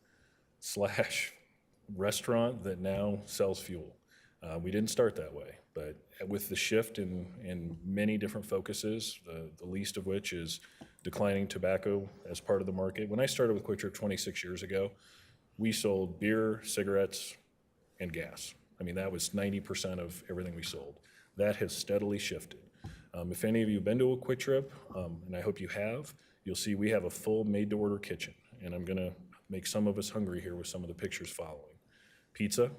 / restaurant that now sells fuel. We didn't start that way, but with the shift in many different focuses, the least of which is declining tobacco as part of the market. When I started with Quick Trip 26 years ago, we sold beer, cigarettes, and gas. I mean, that was 90% of everything we sold. That has steadily shifted. If any of you have been to a Quick Trip, and I hope you have, you'll see we have a full made-to-order kitchen, and I'm gonna make some of us hungry here with some of the pictures following. Pizza,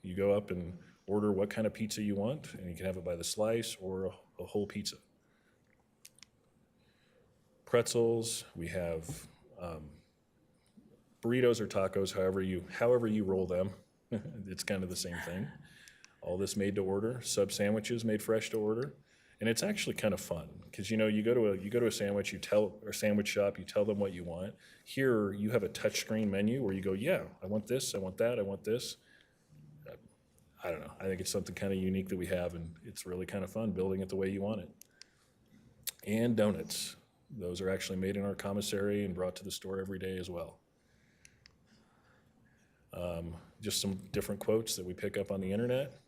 you go up and order what kind of pizza you want, and you can have it by the slice or a whole pizza. Pretzels, we have burritos or tacos, however you roll them. It's kind of the same thing. All this made to order, sub sandwiches made fresh to order. And it's actually kind of fun because you go to a sandwich sandwich shop, you tell them what you want. Here you have a touchscreen menu where you go, yeah, I want this, I want that, I want this. I don't know. I think it's something kind of unique that we have, and it's really kind of fun building it the way you want it. And donuts. Those are actually made in our commissary and brought to the store every day as well. Just some different quotes that we pick up on the internet.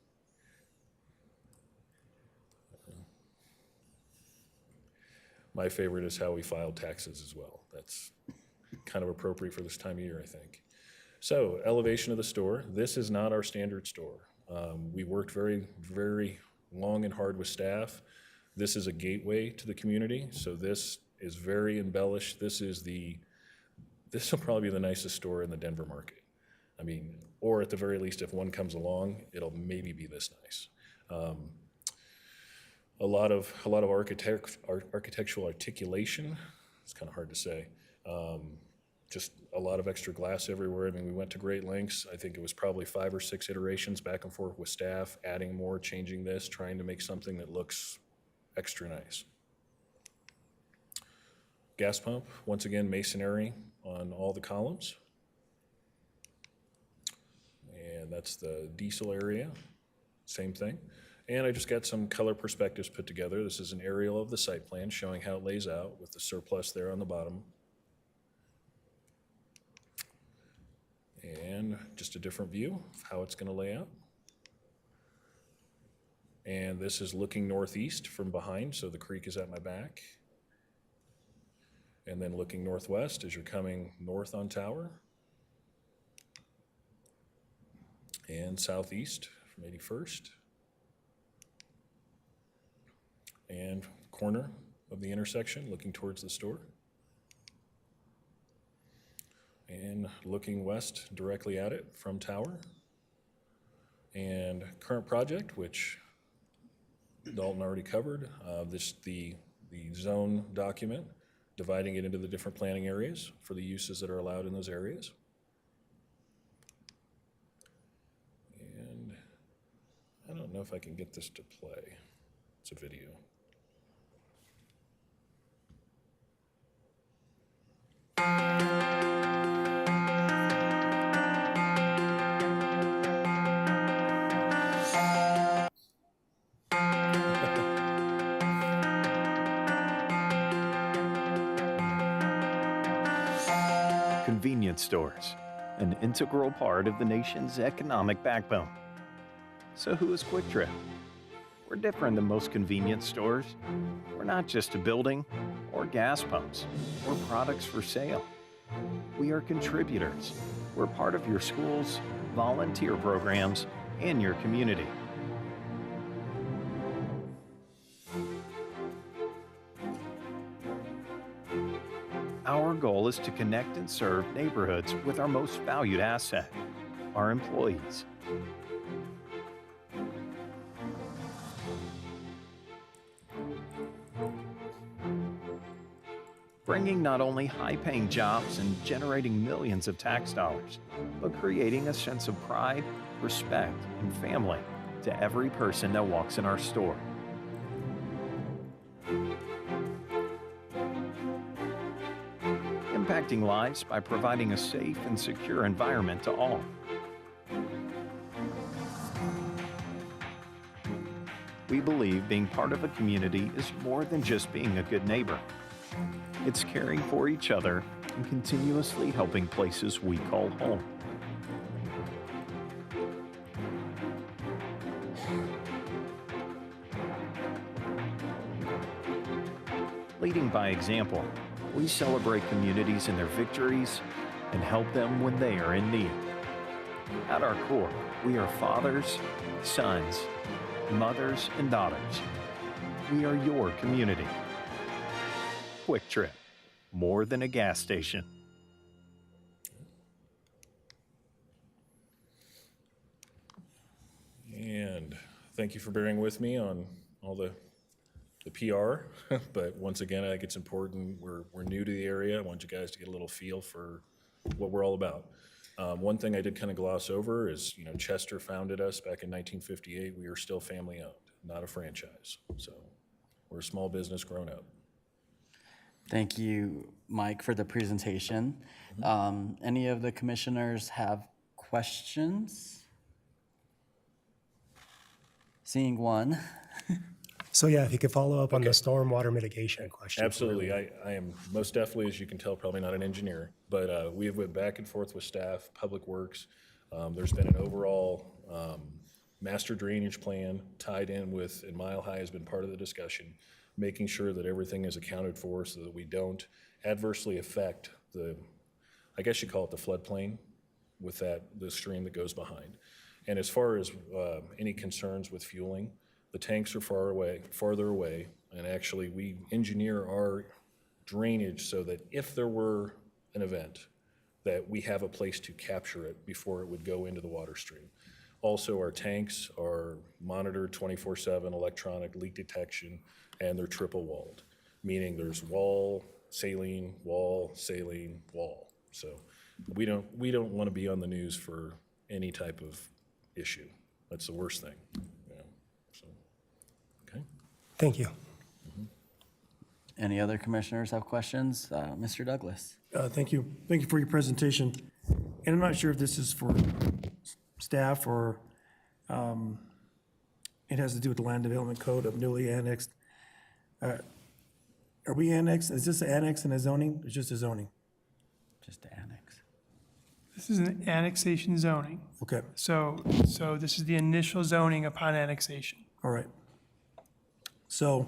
My favorite is how we filed taxes as well. That's kind of appropriate for this time of year, I think. So, elevation of the store. This is not our standard store. We worked very, very long and hard with staff. This is a gateway to the community, so this is very embellished. This will probably be the nicest store in the Denver market. I mean, or at the very least, if one comes along, it'll maybe be this nice. A lot of architectural articulation. It's kind of hard to say. Just a lot of extra glass everywhere. I mean, we went to great lengths. I think it was probably 5 or 6 iterations back and forth with staff, adding more, changing this, trying to make something that looks extra nice. Gas pump, once again, masonry on all the columns. And that's the diesel area, same thing. And I just got some color perspectives put together. This is an aerial of the site plan showing how it lays out with the surplus there on the bottom. And just a different view of how it's going to lay out. And this is looking northeast from behind, so the creek is at my back. And then looking northwest as you're coming north on Tower. And southeast from 81st. And corner of the intersection looking towards the store. And looking west directly at it from Tower. And current project, which Dalton already covered, the zone document, dividing it into the different planning areas for the uses that are allowed in those areas. And I don't know if I can get this to play. It's a video. Convenience stores, an integral part of the nation's economic backbone. So who is Quick Trip? We're different than most convenience stores. We're not just a building or gas pumps or products for sale. We are contributors. We're part of your schools, volunteer programs, and your community. goal is to connect and serve neighborhoods with our most valued asset, our employees. Bringing not only high-paying jobs and generating millions of tax dollars, but creating a sense of pride, respect, and family to every person that walks in our store. Impacting lives by providing a safe and secure environment to all. We believe being part of a community is more than just being a good neighbor. It's caring for each other and continuously helping places we call home. Leading by example, we celebrate communities in their victories and help them when they are in need. At our core, we are fathers, sons, mothers, and daughters. We are your community. Quick Trip, more than a gas station. And thank you for bearing with me on all the PR, but once again, I think it's important. We're new to the area. I want you guys to get a little feel for what we're all about. One thing I did kind of gloss over is, Chester founded us back in 1958. We are still family owned, not a franchise. So we're a small business grown up. Thank you, Mike, for the presentation. Any of the commissioners have questions? Seeing one. So yeah, if you could follow up on the stormwater mitigation question. Absolutely. I am most definitely, as you can tell, probably not an engineer, but we have went back and forth with staff, Public Works. There's been an overall master drainage plan tied in with, and Mile High has been part of the discussion, making sure that everything is accounted for so that we don't adversely affect I guess you call it the floodplain with the stream that goes behind. And as far as any concerns with fueling, the tanks are farther away, and actually we engineer our drainage so that if there were an event, that we have a place to capture it before it would go into the water stream. Also, our tanks are monitored 24/7 electronic leak detection, and they're triple walled, meaning there's wall, saline, wall, saline, wall. So we don't want to be on the news for any type of issue. That's the worst thing. So, okay. Thank you. Any other commissioners have questions? Mr. Douglas. Thank you. Thank you for your presentation. And I'm not sure if this is for staff or it has to do with the Land Development Code of newly annexed. Are we annexed? Is this an annex and a zoning? It's just a zoning? Just to annex. This is an annexation zoning. Okay, So this is the initial zoning upon annexation. all right. So,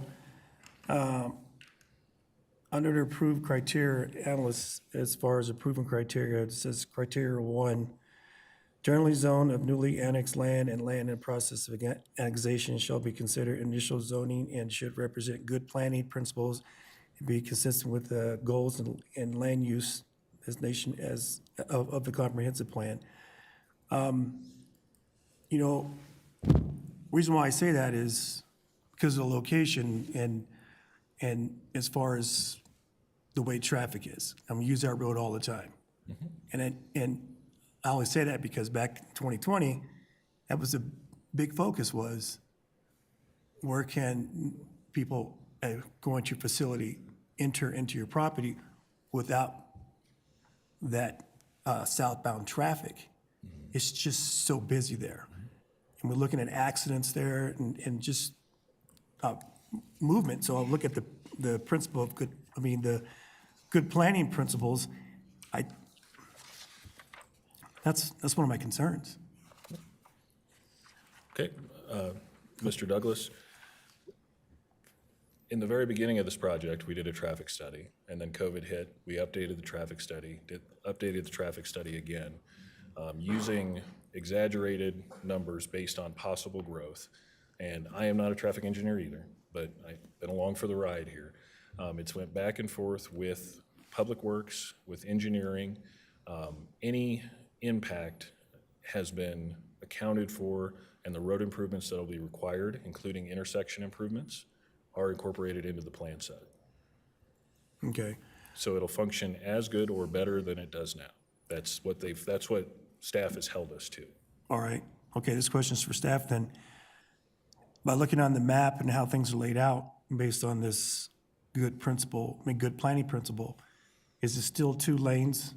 under the approved criteria, analysts, as far as approving criteria, it says criteria 1, generally zoned of newly annexed land and land in process of annexation shall be considered initial zoning and should represent good planning principles and be consistent with the goals and land use of the comprehensive plan. Reason why I say that is because of the location and as far as the way traffic is. We use that road all the time. And I only say that because back in 2020, that was a big focus, was where can people go into your facility, enter into your property without that southbound traffic. It's just so busy there. And we're looking at accidents there and just movement. So I'll look at the principle of the good planning principles. That's one of my concerns. Okay, Mr. Douglas, in the very beginning of this project, we did a traffic study, and then COVID hit. We updated the traffic study, updated the traffic study again, using exaggerated numbers based on possible growth. And I am not a traffic engineer either, but I've been along for the ride here. It's went back and forth with Public Works, with engineering. Any impact has been accounted for, and the road improvements that will be required, including intersection improvements, are incorporated into the plan set. Okay. So it'll function as good or better than it does now. That's what staff has held us to. All right. Okay, this question's for staff then. By looking on the map and how things are laid out, based on this good planning principle, is it still 2 lanes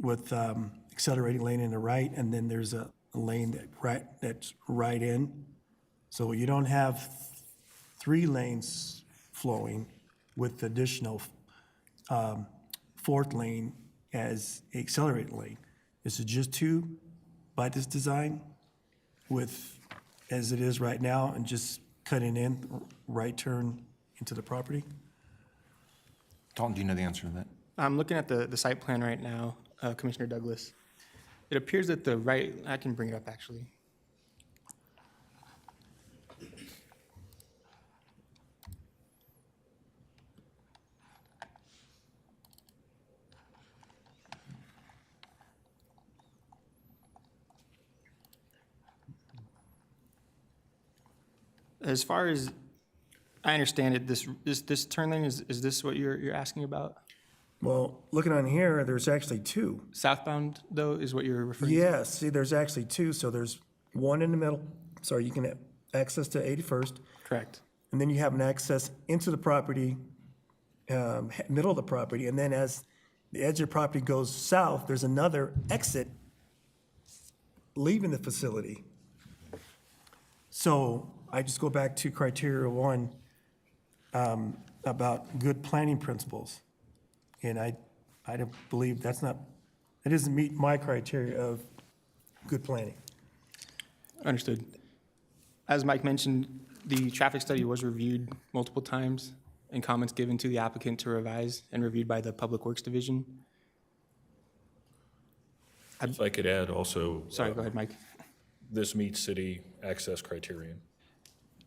with accelerating lane in the right, and then there's a lane that's right in? So you don't have 3 lanes flowing with additional 4th lane as accelerated lane. Is it just 2 by this design with, as it is right now, and just cutting in right turn into the property? Dalton, do you know the answer to that? I'm looking at the site plan right now, Commissioner Douglas. It appears that the right, I can bring it up actually. As far as I understand it, this turn lane, is this what you're asking about? Well, looking on here, there's actually 2. Southbound, though, is what you're referring to? Yes, see, there's actually 2, so there's one in the middle, sorry, you can have access to 81st, Correct. and then you have an access into the property, middle of the property, and then as the edge of the property goes south, there's another exit leaving the facility. So I just go back to criteria 1 about good planning principles. And I don't believe it doesn't meet my criteria of good planning. Understood. As Mike mentioned, the traffic study was reviewed multiple times and comments given to the applicant to revise and reviewed by the Public Works Division. If I could add also. Sorry, go ahead, Mike. This meets city access criterion.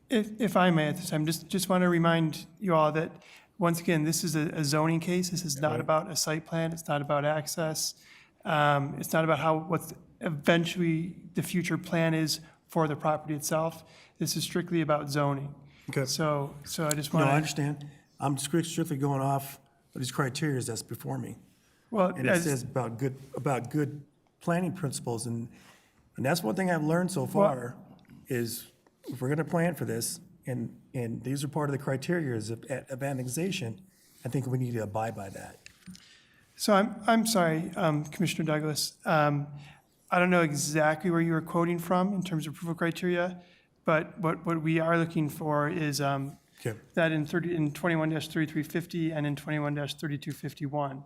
If I may at this time, just want to remind you all that, once again, this is a zoning case. This is not about a site plan. It's not about access. It's not about what eventually the future plan is for the property itself. This is strictly about zoning. Okay. So I just No, want I to. understand. I'm strictly going off of these criteria that's before me. Well, And it says about good planning principles, and that's one thing I've learned so far, is if we're gonna plan for this, and these are part of the criteria of annexation, I think we need to abide by that. So I'm sorry, Commissioner Douglas. I don't know exactly where you were quoting from in terms of approval criteria, but what we are looking for is Okay. that in 21-3350 and in 21-3251.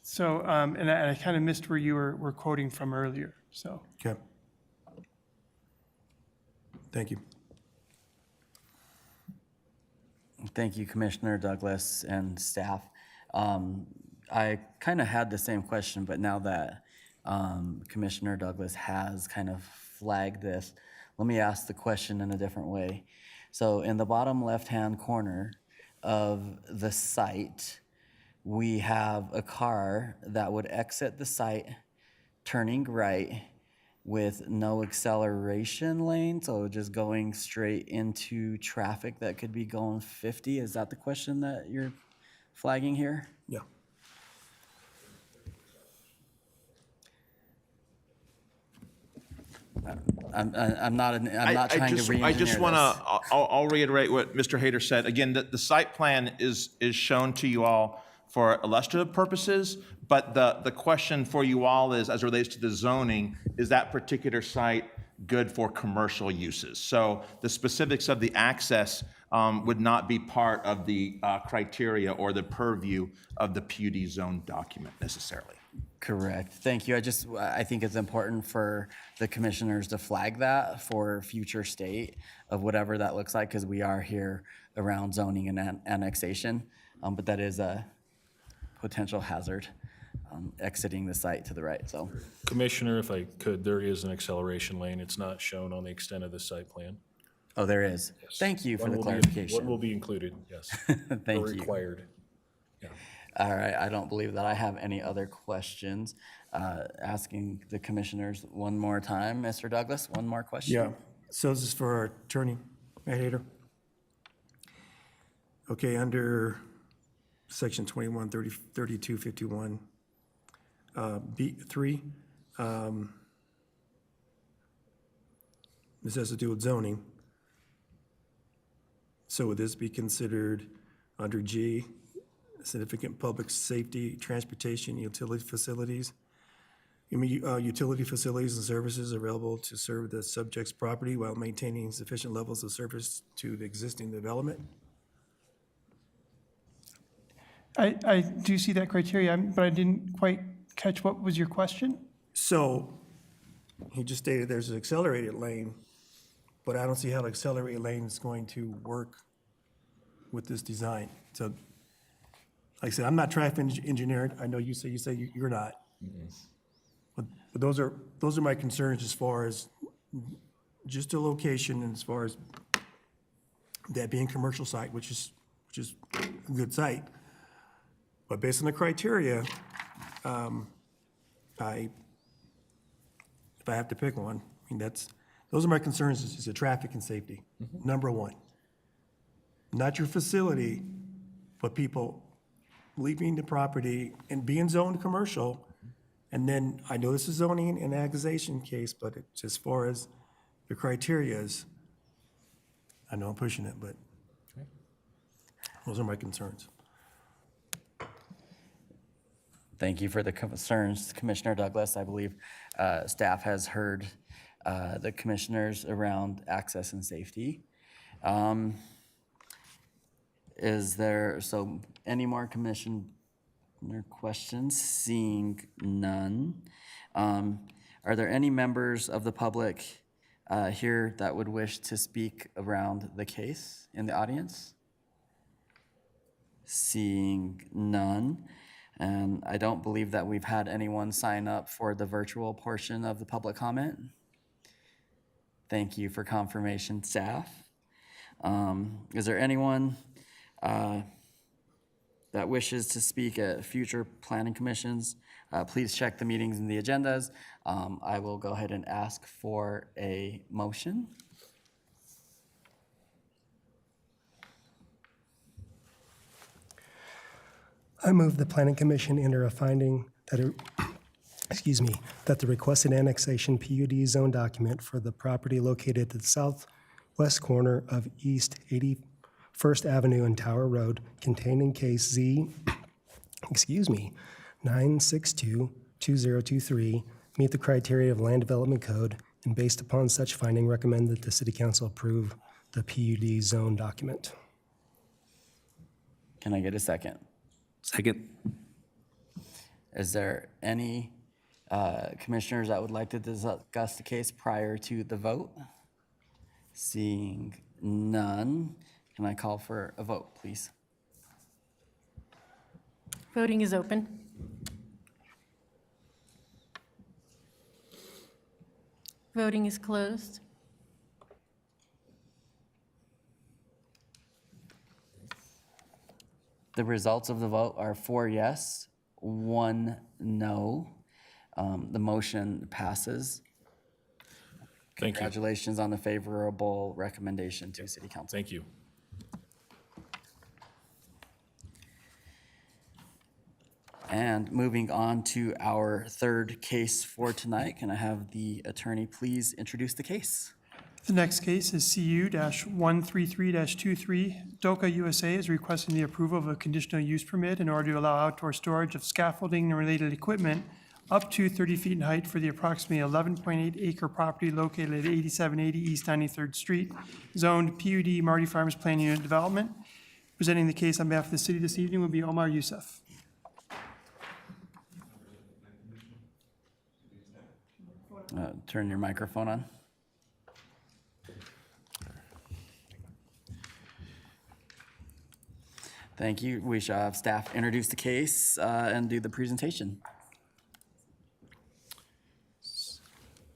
So, and I kind of missed where you were quoting from earlier, so. Okay. Thank you. Thank you, Commissioner Douglas and staff. I kind of had the same question, but now that Commissioner Douglas has kind of flagged this, let me ask the question in a different way. So in the bottom left-hand corner of the site, we have a car that would exit the site turning right with no acceleration lane, so just going straight into traffic that could be going 50. Is that the question that you're flagging here? Yeah. I'm not trying to re-engineer I just want this. to, I'll reiterate what Mr. Hayter said. Again, the site plan is shown to you all for illustrative purposes, but the question for you all is, as it relates to the zoning, is that particular site good for commercial uses? So the specifics of the access would not be part of the criteria or the purview of the PUD zone document necessarily. Correct. Thank you. I think it's important for the commissioners to flag that for future state of whatever that looks like, because we are here around zoning and annexation, but that is a potential hazard exiting the site to the right, so. Commissioner, if I could, there is an acceleration lane. It's not shown on the extent of the site plan. Oh, there is. Thank you for One the will be- clarification. One will be included, yes. Thank Or you. required. Yeah. All right, I don't believe that I have any other questions. Asking the commissioners one more time, Mr. Douglas, one more question? Yeah, so this is for our attorney, Matt Hader. Okay, under section 21, 3251, B3, this has to do with zoning. So would this be considered under G, significant public safety, transportation, utility facilities? You mean, utility facilities and services available to serve the subject's property while maintaining sufficient levels of service to the existing development? I do see that criteria, but I didn't quite catch what was your question? So, he just stated there's an accelerated lane, but I don't see how the accelerated lane is going to work with this design. So, like I said, I'm not traffic engineer. I know you say you're not. But those are my concerns as far as just the location and as far as that being commercial site, which is a good site. But based on the criteria, if I have to pick one, I mean, those are my concerns, is the traffic and safety, number one. Not your facility, but people leaving the property and being zoned commercial. And then, I know this is zoning and annexation case, but it's as far as the criteria is, I know I'm pushing it, but those are my concerns. Thank you for the concerns, Commissioner Douglas. I believe staff has heard the commissioners around access and safety. Is there, so any more commissioner questions? Seeing none. Are there any members of the public here that would wish to speak around the case in the audience? Seeing none. And I don't believe that we've had anyone sign up for the virtual portion of the public comment. Thank you for confirmation, staff. Is there anyone that wishes to speak at future planning commissions? Please check the meetings and the agendas. I will go ahead and ask for a motion. I move the Planning Commission enter a finding that, that the requested annexation PUD zone document for the property located at the southwest corner of East 81st Avenue and Tower Road, contained in case Z, 9622023, meet the criteria of Land Development Code, and based upon such finding, recommend that the City Council approve the PUD zone document. Can I get a second? Second. Is there any commissioners that would like to discuss the case prior to the vote? Seeing none, can I call for a vote, please? Voting is open. Voting is closed. The results of the vote are 4 yes, 1 no. The motion passes. Thank you. Congratulations on the favorable recommendation to City Council. Thank you. And moving on to our third case for tonight, can I have the attorney please introduce the case? The next case is CU-133-23. Doka USA is requesting the approval of a conditional use permit in order to allow outdoor storage of scaffolding and related equipment up to 30 feet in height for the approximately 11.8 acre property located at 8780 East 93rd Street, zoned PUD Marty Farms Plan Unit Development. Presenting the case on behalf of the city this evening will be Omar Youssef. Turn your microphone on. Thank you. We shall have staff introduce the case and do the presentation.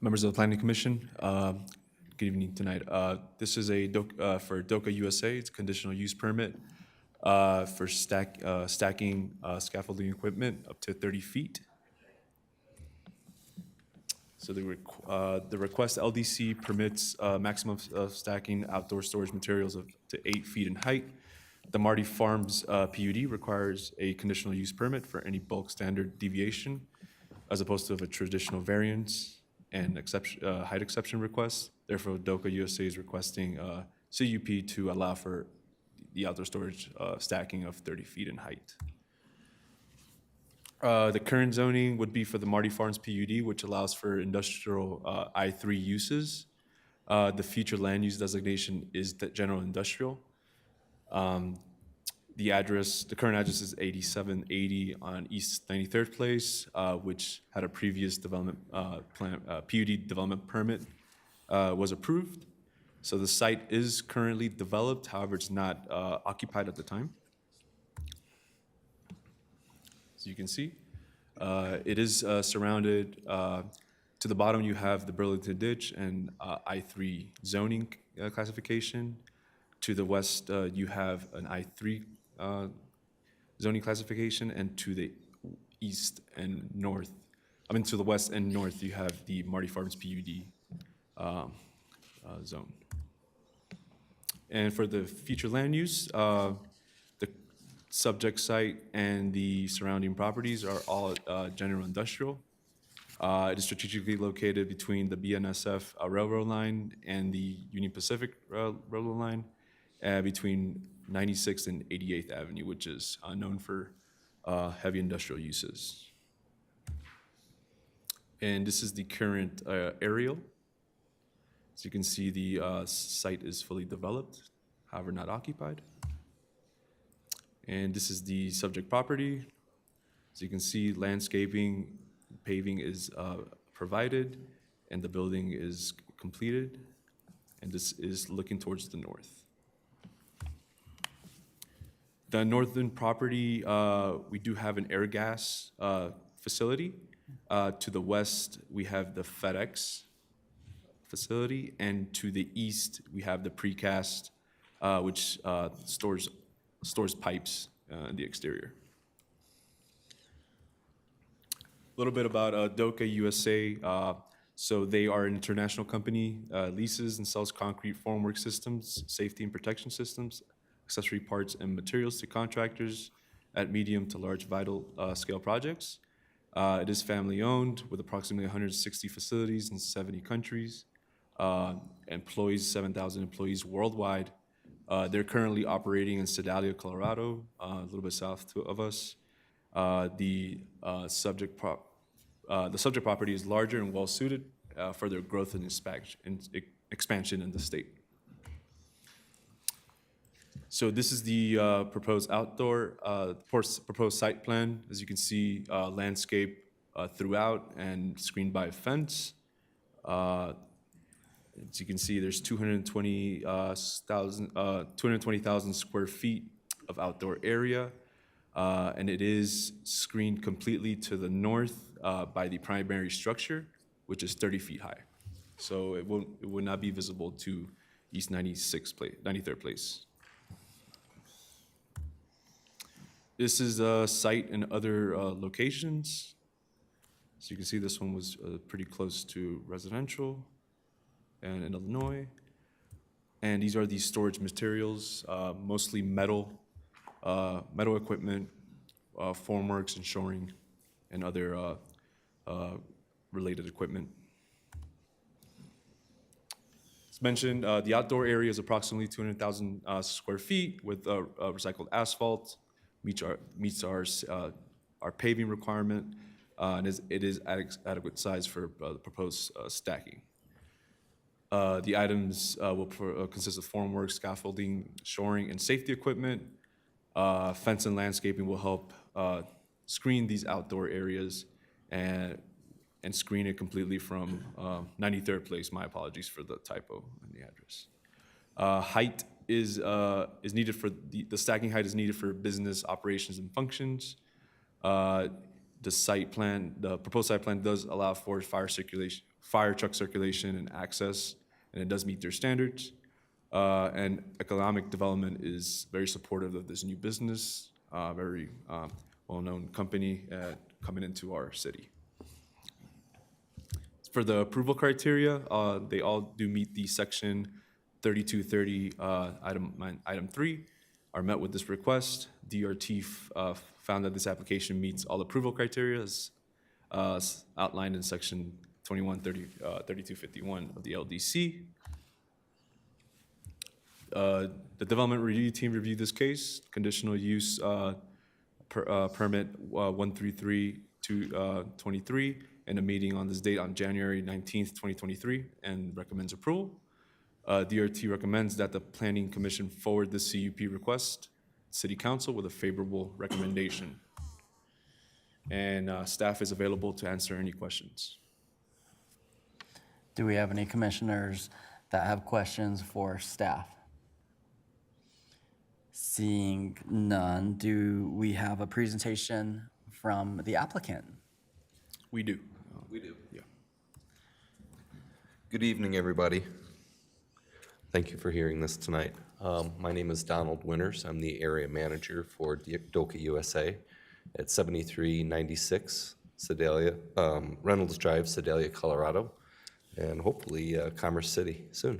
Members of the Planning Commission, good Good evening tonight. This is for Doka USA. It's a conditional use permit for stacking scaffolding equipment up to 30 feet. So the request LDC permits maximum of stacking outdoor storage materials of to 8 feet in height. The Marty Farms PUD requires a conditional use permit for any bulk standard deviation, as opposed to a traditional variance and height exception request. Therefore, Doka USA is requesting CUP to allow for the outdoor storage stacking of 30 feet in height. The current zoning would be for the Marty Farms PUD, which allows for industrial I3 uses. The future land use designation is the general industrial. The current address is 8780 on East 93rd Place, which had a previous development PUD development permit was approved. So the site is currently developed, however, it's not occupied at the time. As you can see, it is surrounded. To the bottom, you have the Burlington Ditch and I3 zoning classification. To the west, you have an I3 zoning classification, and to the east and north, to the west and north, you have the Marty Farms PUD zone. And for the future land use, the subject site and the surrounding properties are all general industrial. It is strategically located between the BNSF railroad line and the Union Pacific railroad line, between 96th and 88th Avenue, which is known for heavy industrial uses. And this is the current aerial. As you can see, the site is fully developed, however not occupied. And this is the subject property. As you can see, landscaping, paving is provided, and the building is completed. And this is looking towards the north. The northern property, we do have an air gas facility. To the west, we have the FedEx facility, and to the east, we have the precast, which stores pipes in the exterior. A little bit about Doka USA. So they are an international company, leases and sells concrete formwork systems, safety and protection systems, accessory parts and materials to contractors at medium to large vital scale projects. It is family owned with approximately 160 facilities in 70 countries, employs 7,000 employees worldwide. They're currently operating in Sedalia, Colorado, a little bit south of us. The subject property is larger and well suited for their growth and expansion in the state. So this is the proposed proposed site plan. As you can see, landscape throughout and screened by a fence. As you can see, there's 220,000 square feet of outdoor area, and it is screened completely to the north by the primary structure, which is 30 feet high. So it would not be visible to East 93rd Place. This is a site in other locations. So you can see this one was pretty close to residential and in Illinois. And these are the storage materials, mostly metal equipment, formworks and shoring, and other related equipment. As mentioned, the outdoor area is approximately 200,000 square feet with recycled asphalt, meets our paving requirement, and it is adequate size for the proposed stacking. The items will consist of formwork, scaffolding, shoring, and safety equipment. Fence and landscaping will help screen these outdoor areas and screen it completely from 93rd Place. My apologies for the typo in the address. Height is needed for the stacking height is needed for business operations and functions. The proposed site plan does allow for fire truck circulation and access and it does meet their standards. And economic development is very supportive of this new business, very well-known company coming into our city. For the approval criteria, they all do meet the section 3230, item 3, are met with this request. DRT found that this application meets all approval criteria as outlined in section 3251 of the LDC. The development review team reviewed this case, conditional use permit 133-23, in a meeting on this date on January 19th, 2023, and recommends approval. DRT recommends that the Planning Commission forward the CUP request to City Council with a favorable recommendation. And staff is available to answer any questions. Do we have any commissioners that have questions for staff? Seeing none, do we have a presentation from the applicant? We do. We do. Yeah. Good evening, everybody. Thank you for hearing this tonight. My name is Donald Winters. I'm the area manager for Doka USA at 7396 Sedalia, Reynolds Drive, Sedalia, Colorado, and hopefully Commerce City soon.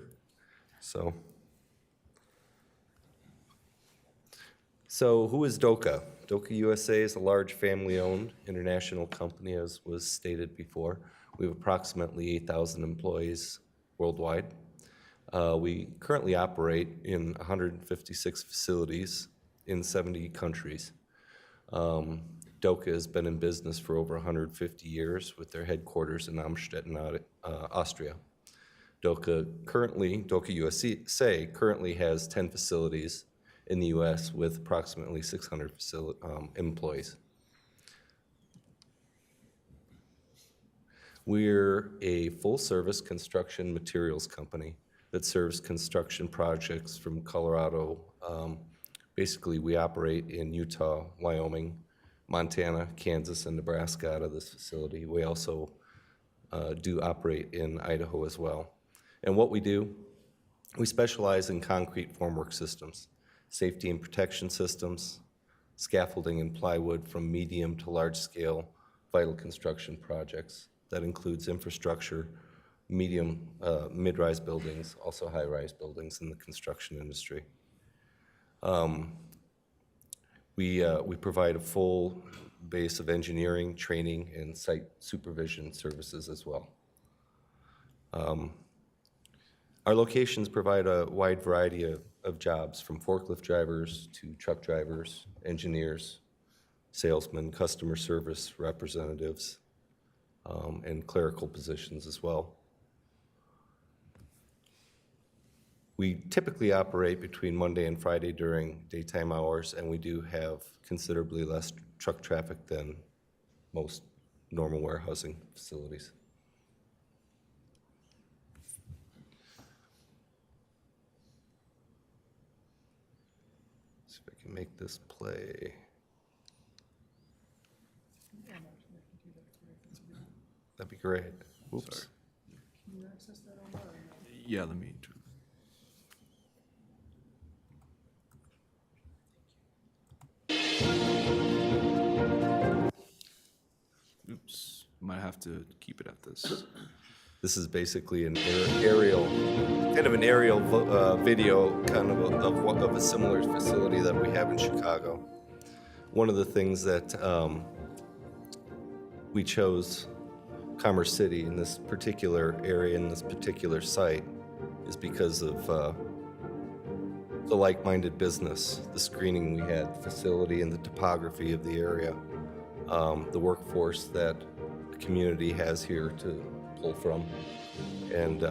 So who is Doka? Doka USA is a large family-owned international company, as was stated before. We have approximately 8,000 employees worldwide. We currently operate in 156 facilities in 70 countries. Doka has been in business for over 150 years with their headquarters in Amstetten, Austria. Doka USA currently has 10 facilities in the U.S. with approximately 600 employees. We're a full-service construction materials company that serves construction projects from Colorado. Basically, we operate in Utah, Wyoming, Montana, Kansas, and Nebraska out of this facility. We also do operate in Idaho as well. And what we do, we specialize in concrete formwork systems, safety and protection systems, scaffolding and plywood from medium to large scale vital construction projects. That includes infrastructure, medium, mid-rise buildings, also high-rise buildings in the construction industry. We provide a full base of engineering, training, and site supervision services as well. Our locations provide a wide variety of jobs, from forklift drivers to truck drivers, engineers, salesmen, customer service representatives, and clerical positions as well. We typically operate between Monday and Friday during daytime hours, and we do have considerably less truck traffic than most normal warehousing facilities. See if I can make this play. That'd be great. Oops. Sorry. Yeah, let me. Oops, might have to keep it at this. This is basically an aerial video kind of a similar facility that we have in Chicago. One of the things that we chose Commerce City in this particular area, in this particular site, is because of the like-minded business, the screening we had, the facility, and the topography of the area, the workforce that the community has here to pull from, and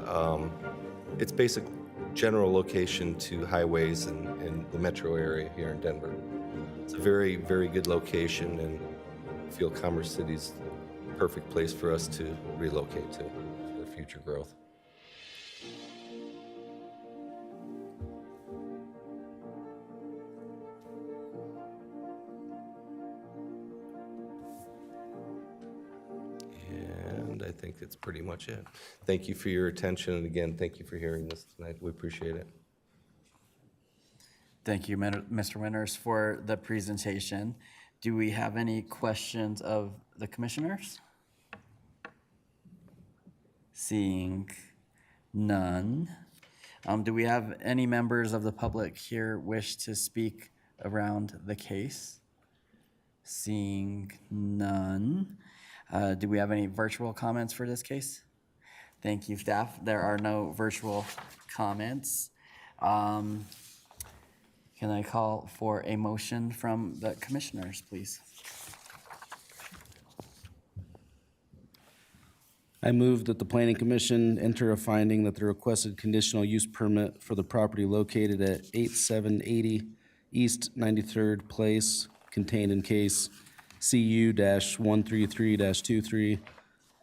its basic general location to highways and the metro area here in Denver. It's a very, very good location, and I feel Commerce City's the perfect place for us to relocate to for future growth. And I I think it's pretty much it. Thank you for your attention, and again, thank you for hearing this tonight. We appreciate it. Thank you, Mr. Winters, for the presentation. Do we have any questions of the commissioners? Seeing none. Do we have any members of the public here wish to speak around the case? Seeing none. Do we have any virtual comments for this case? Thank you, staff. There are no virtual comments. Can I call for a motion from the commissioners, please? I move that the planning commission enter a finding that the requested conditional use permit for the property located at 8780 East 93rd Place, contained in case CU-133-23,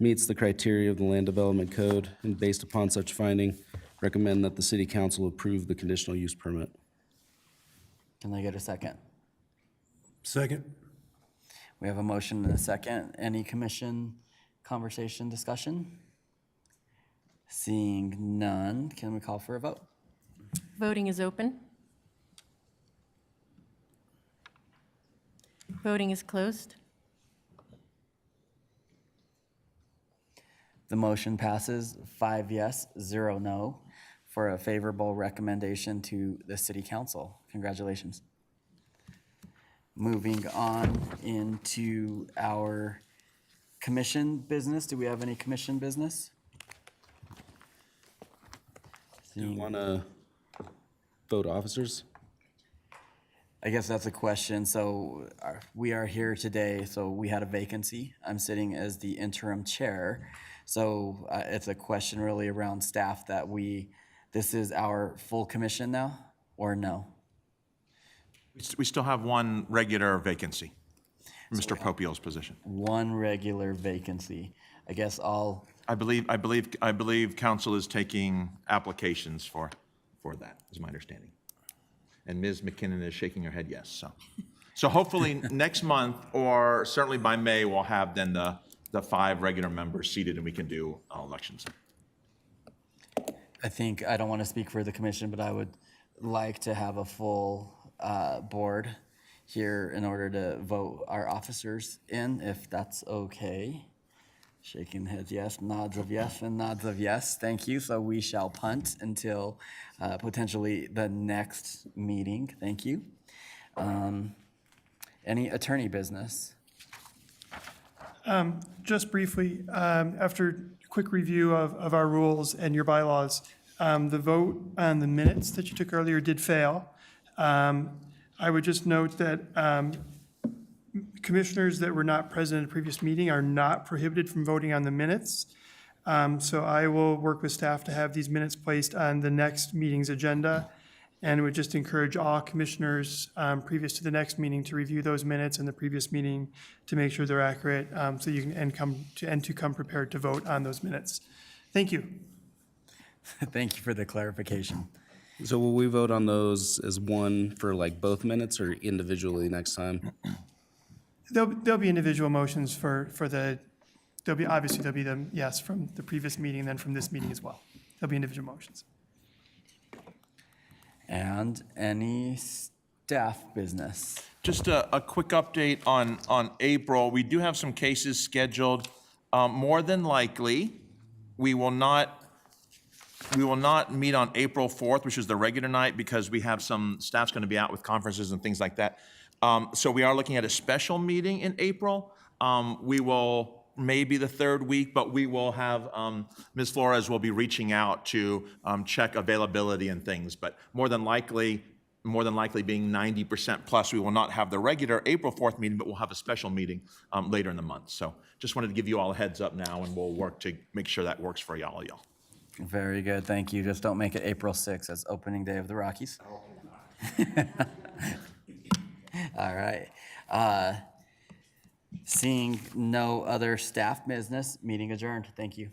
meets the criteria of the Land Development Code, and based upon such finding, recommend that the city council approve the conditional use permit. Can I get a second? Second? We have a motion and a second. Any commission conversation, discussion? Seeing none, can we call for a vote? Voting is open. Voting is closed. The motion passes 5 yes, 0 no for a favorable recommendation to the city council. Congratulations. Moving on into our commission business. Do we have any commission business? Do you want to vote officers? I guess that's a question. So we are here today, so we had a vacancy. I'm sitting as the interim chair. So it's a question really around staff that this is our full commission now, or no? We still have one regular vacancy, Mr. Popiel's position. One regular vacancy. I guess I believe council is taking applications for that, is my understanding. And Ms. McKinnon is shaking her head yes, so. So hopefully next month, or certainly by May, we'll have then the 5 regular members seated and we can do elections. I think, I don't want to speak for the commission, but I would like to have a full board here in order to vote our officers in, if that's okay. Shaking heads yes, nods of yes, and nods of yes. Thank you. So we shall punt until potentially the next meeting. Thank you. Any attorney business? Just briefly, after a quick review of our rules and your bylaws, the vote on the minutes that you took earlier did fail. I would just note that commissioners that were not present at a previous meeting are not prohibited from voting on the minutes. So I will work with staff to have these minutes placed on the next meeting's agenda, and would just encourage all commissioners previous to the next meeting to review those minutes in the previous meeting to make sure they're accurate, so you can come prepared to vote on those minutes. Thank you. Thank you for the clarification. So will we vote on those as one for like both minutes or individually next time? There'll be individual motions there'll be the yes from the previous meeting, and then from this meeting as well. There'll be individual motions. And any staff business? Just a quick update on April. We do have some cases scheduled. More than likely, we will not meet on April 4th, which is the regular night, because we have some staff's going to be out with conferences and things like that. So we are looking at a special meeting in April. We will maybe the 3rd week, but we will have, Ms. Flores will be reaching out to check availability and things. But more than likely being 90% plus, we will not have the regular April 4th meeting, but we'll have a special meeting later in the month. So just wanted to give you all a heads up now, and we'll work to make sure that works for y'all. Very good, thank you. Just don't make it April 6th as opening day of the Rockies. All right. Seeing no other staff business, meeting adjourned. Thank you.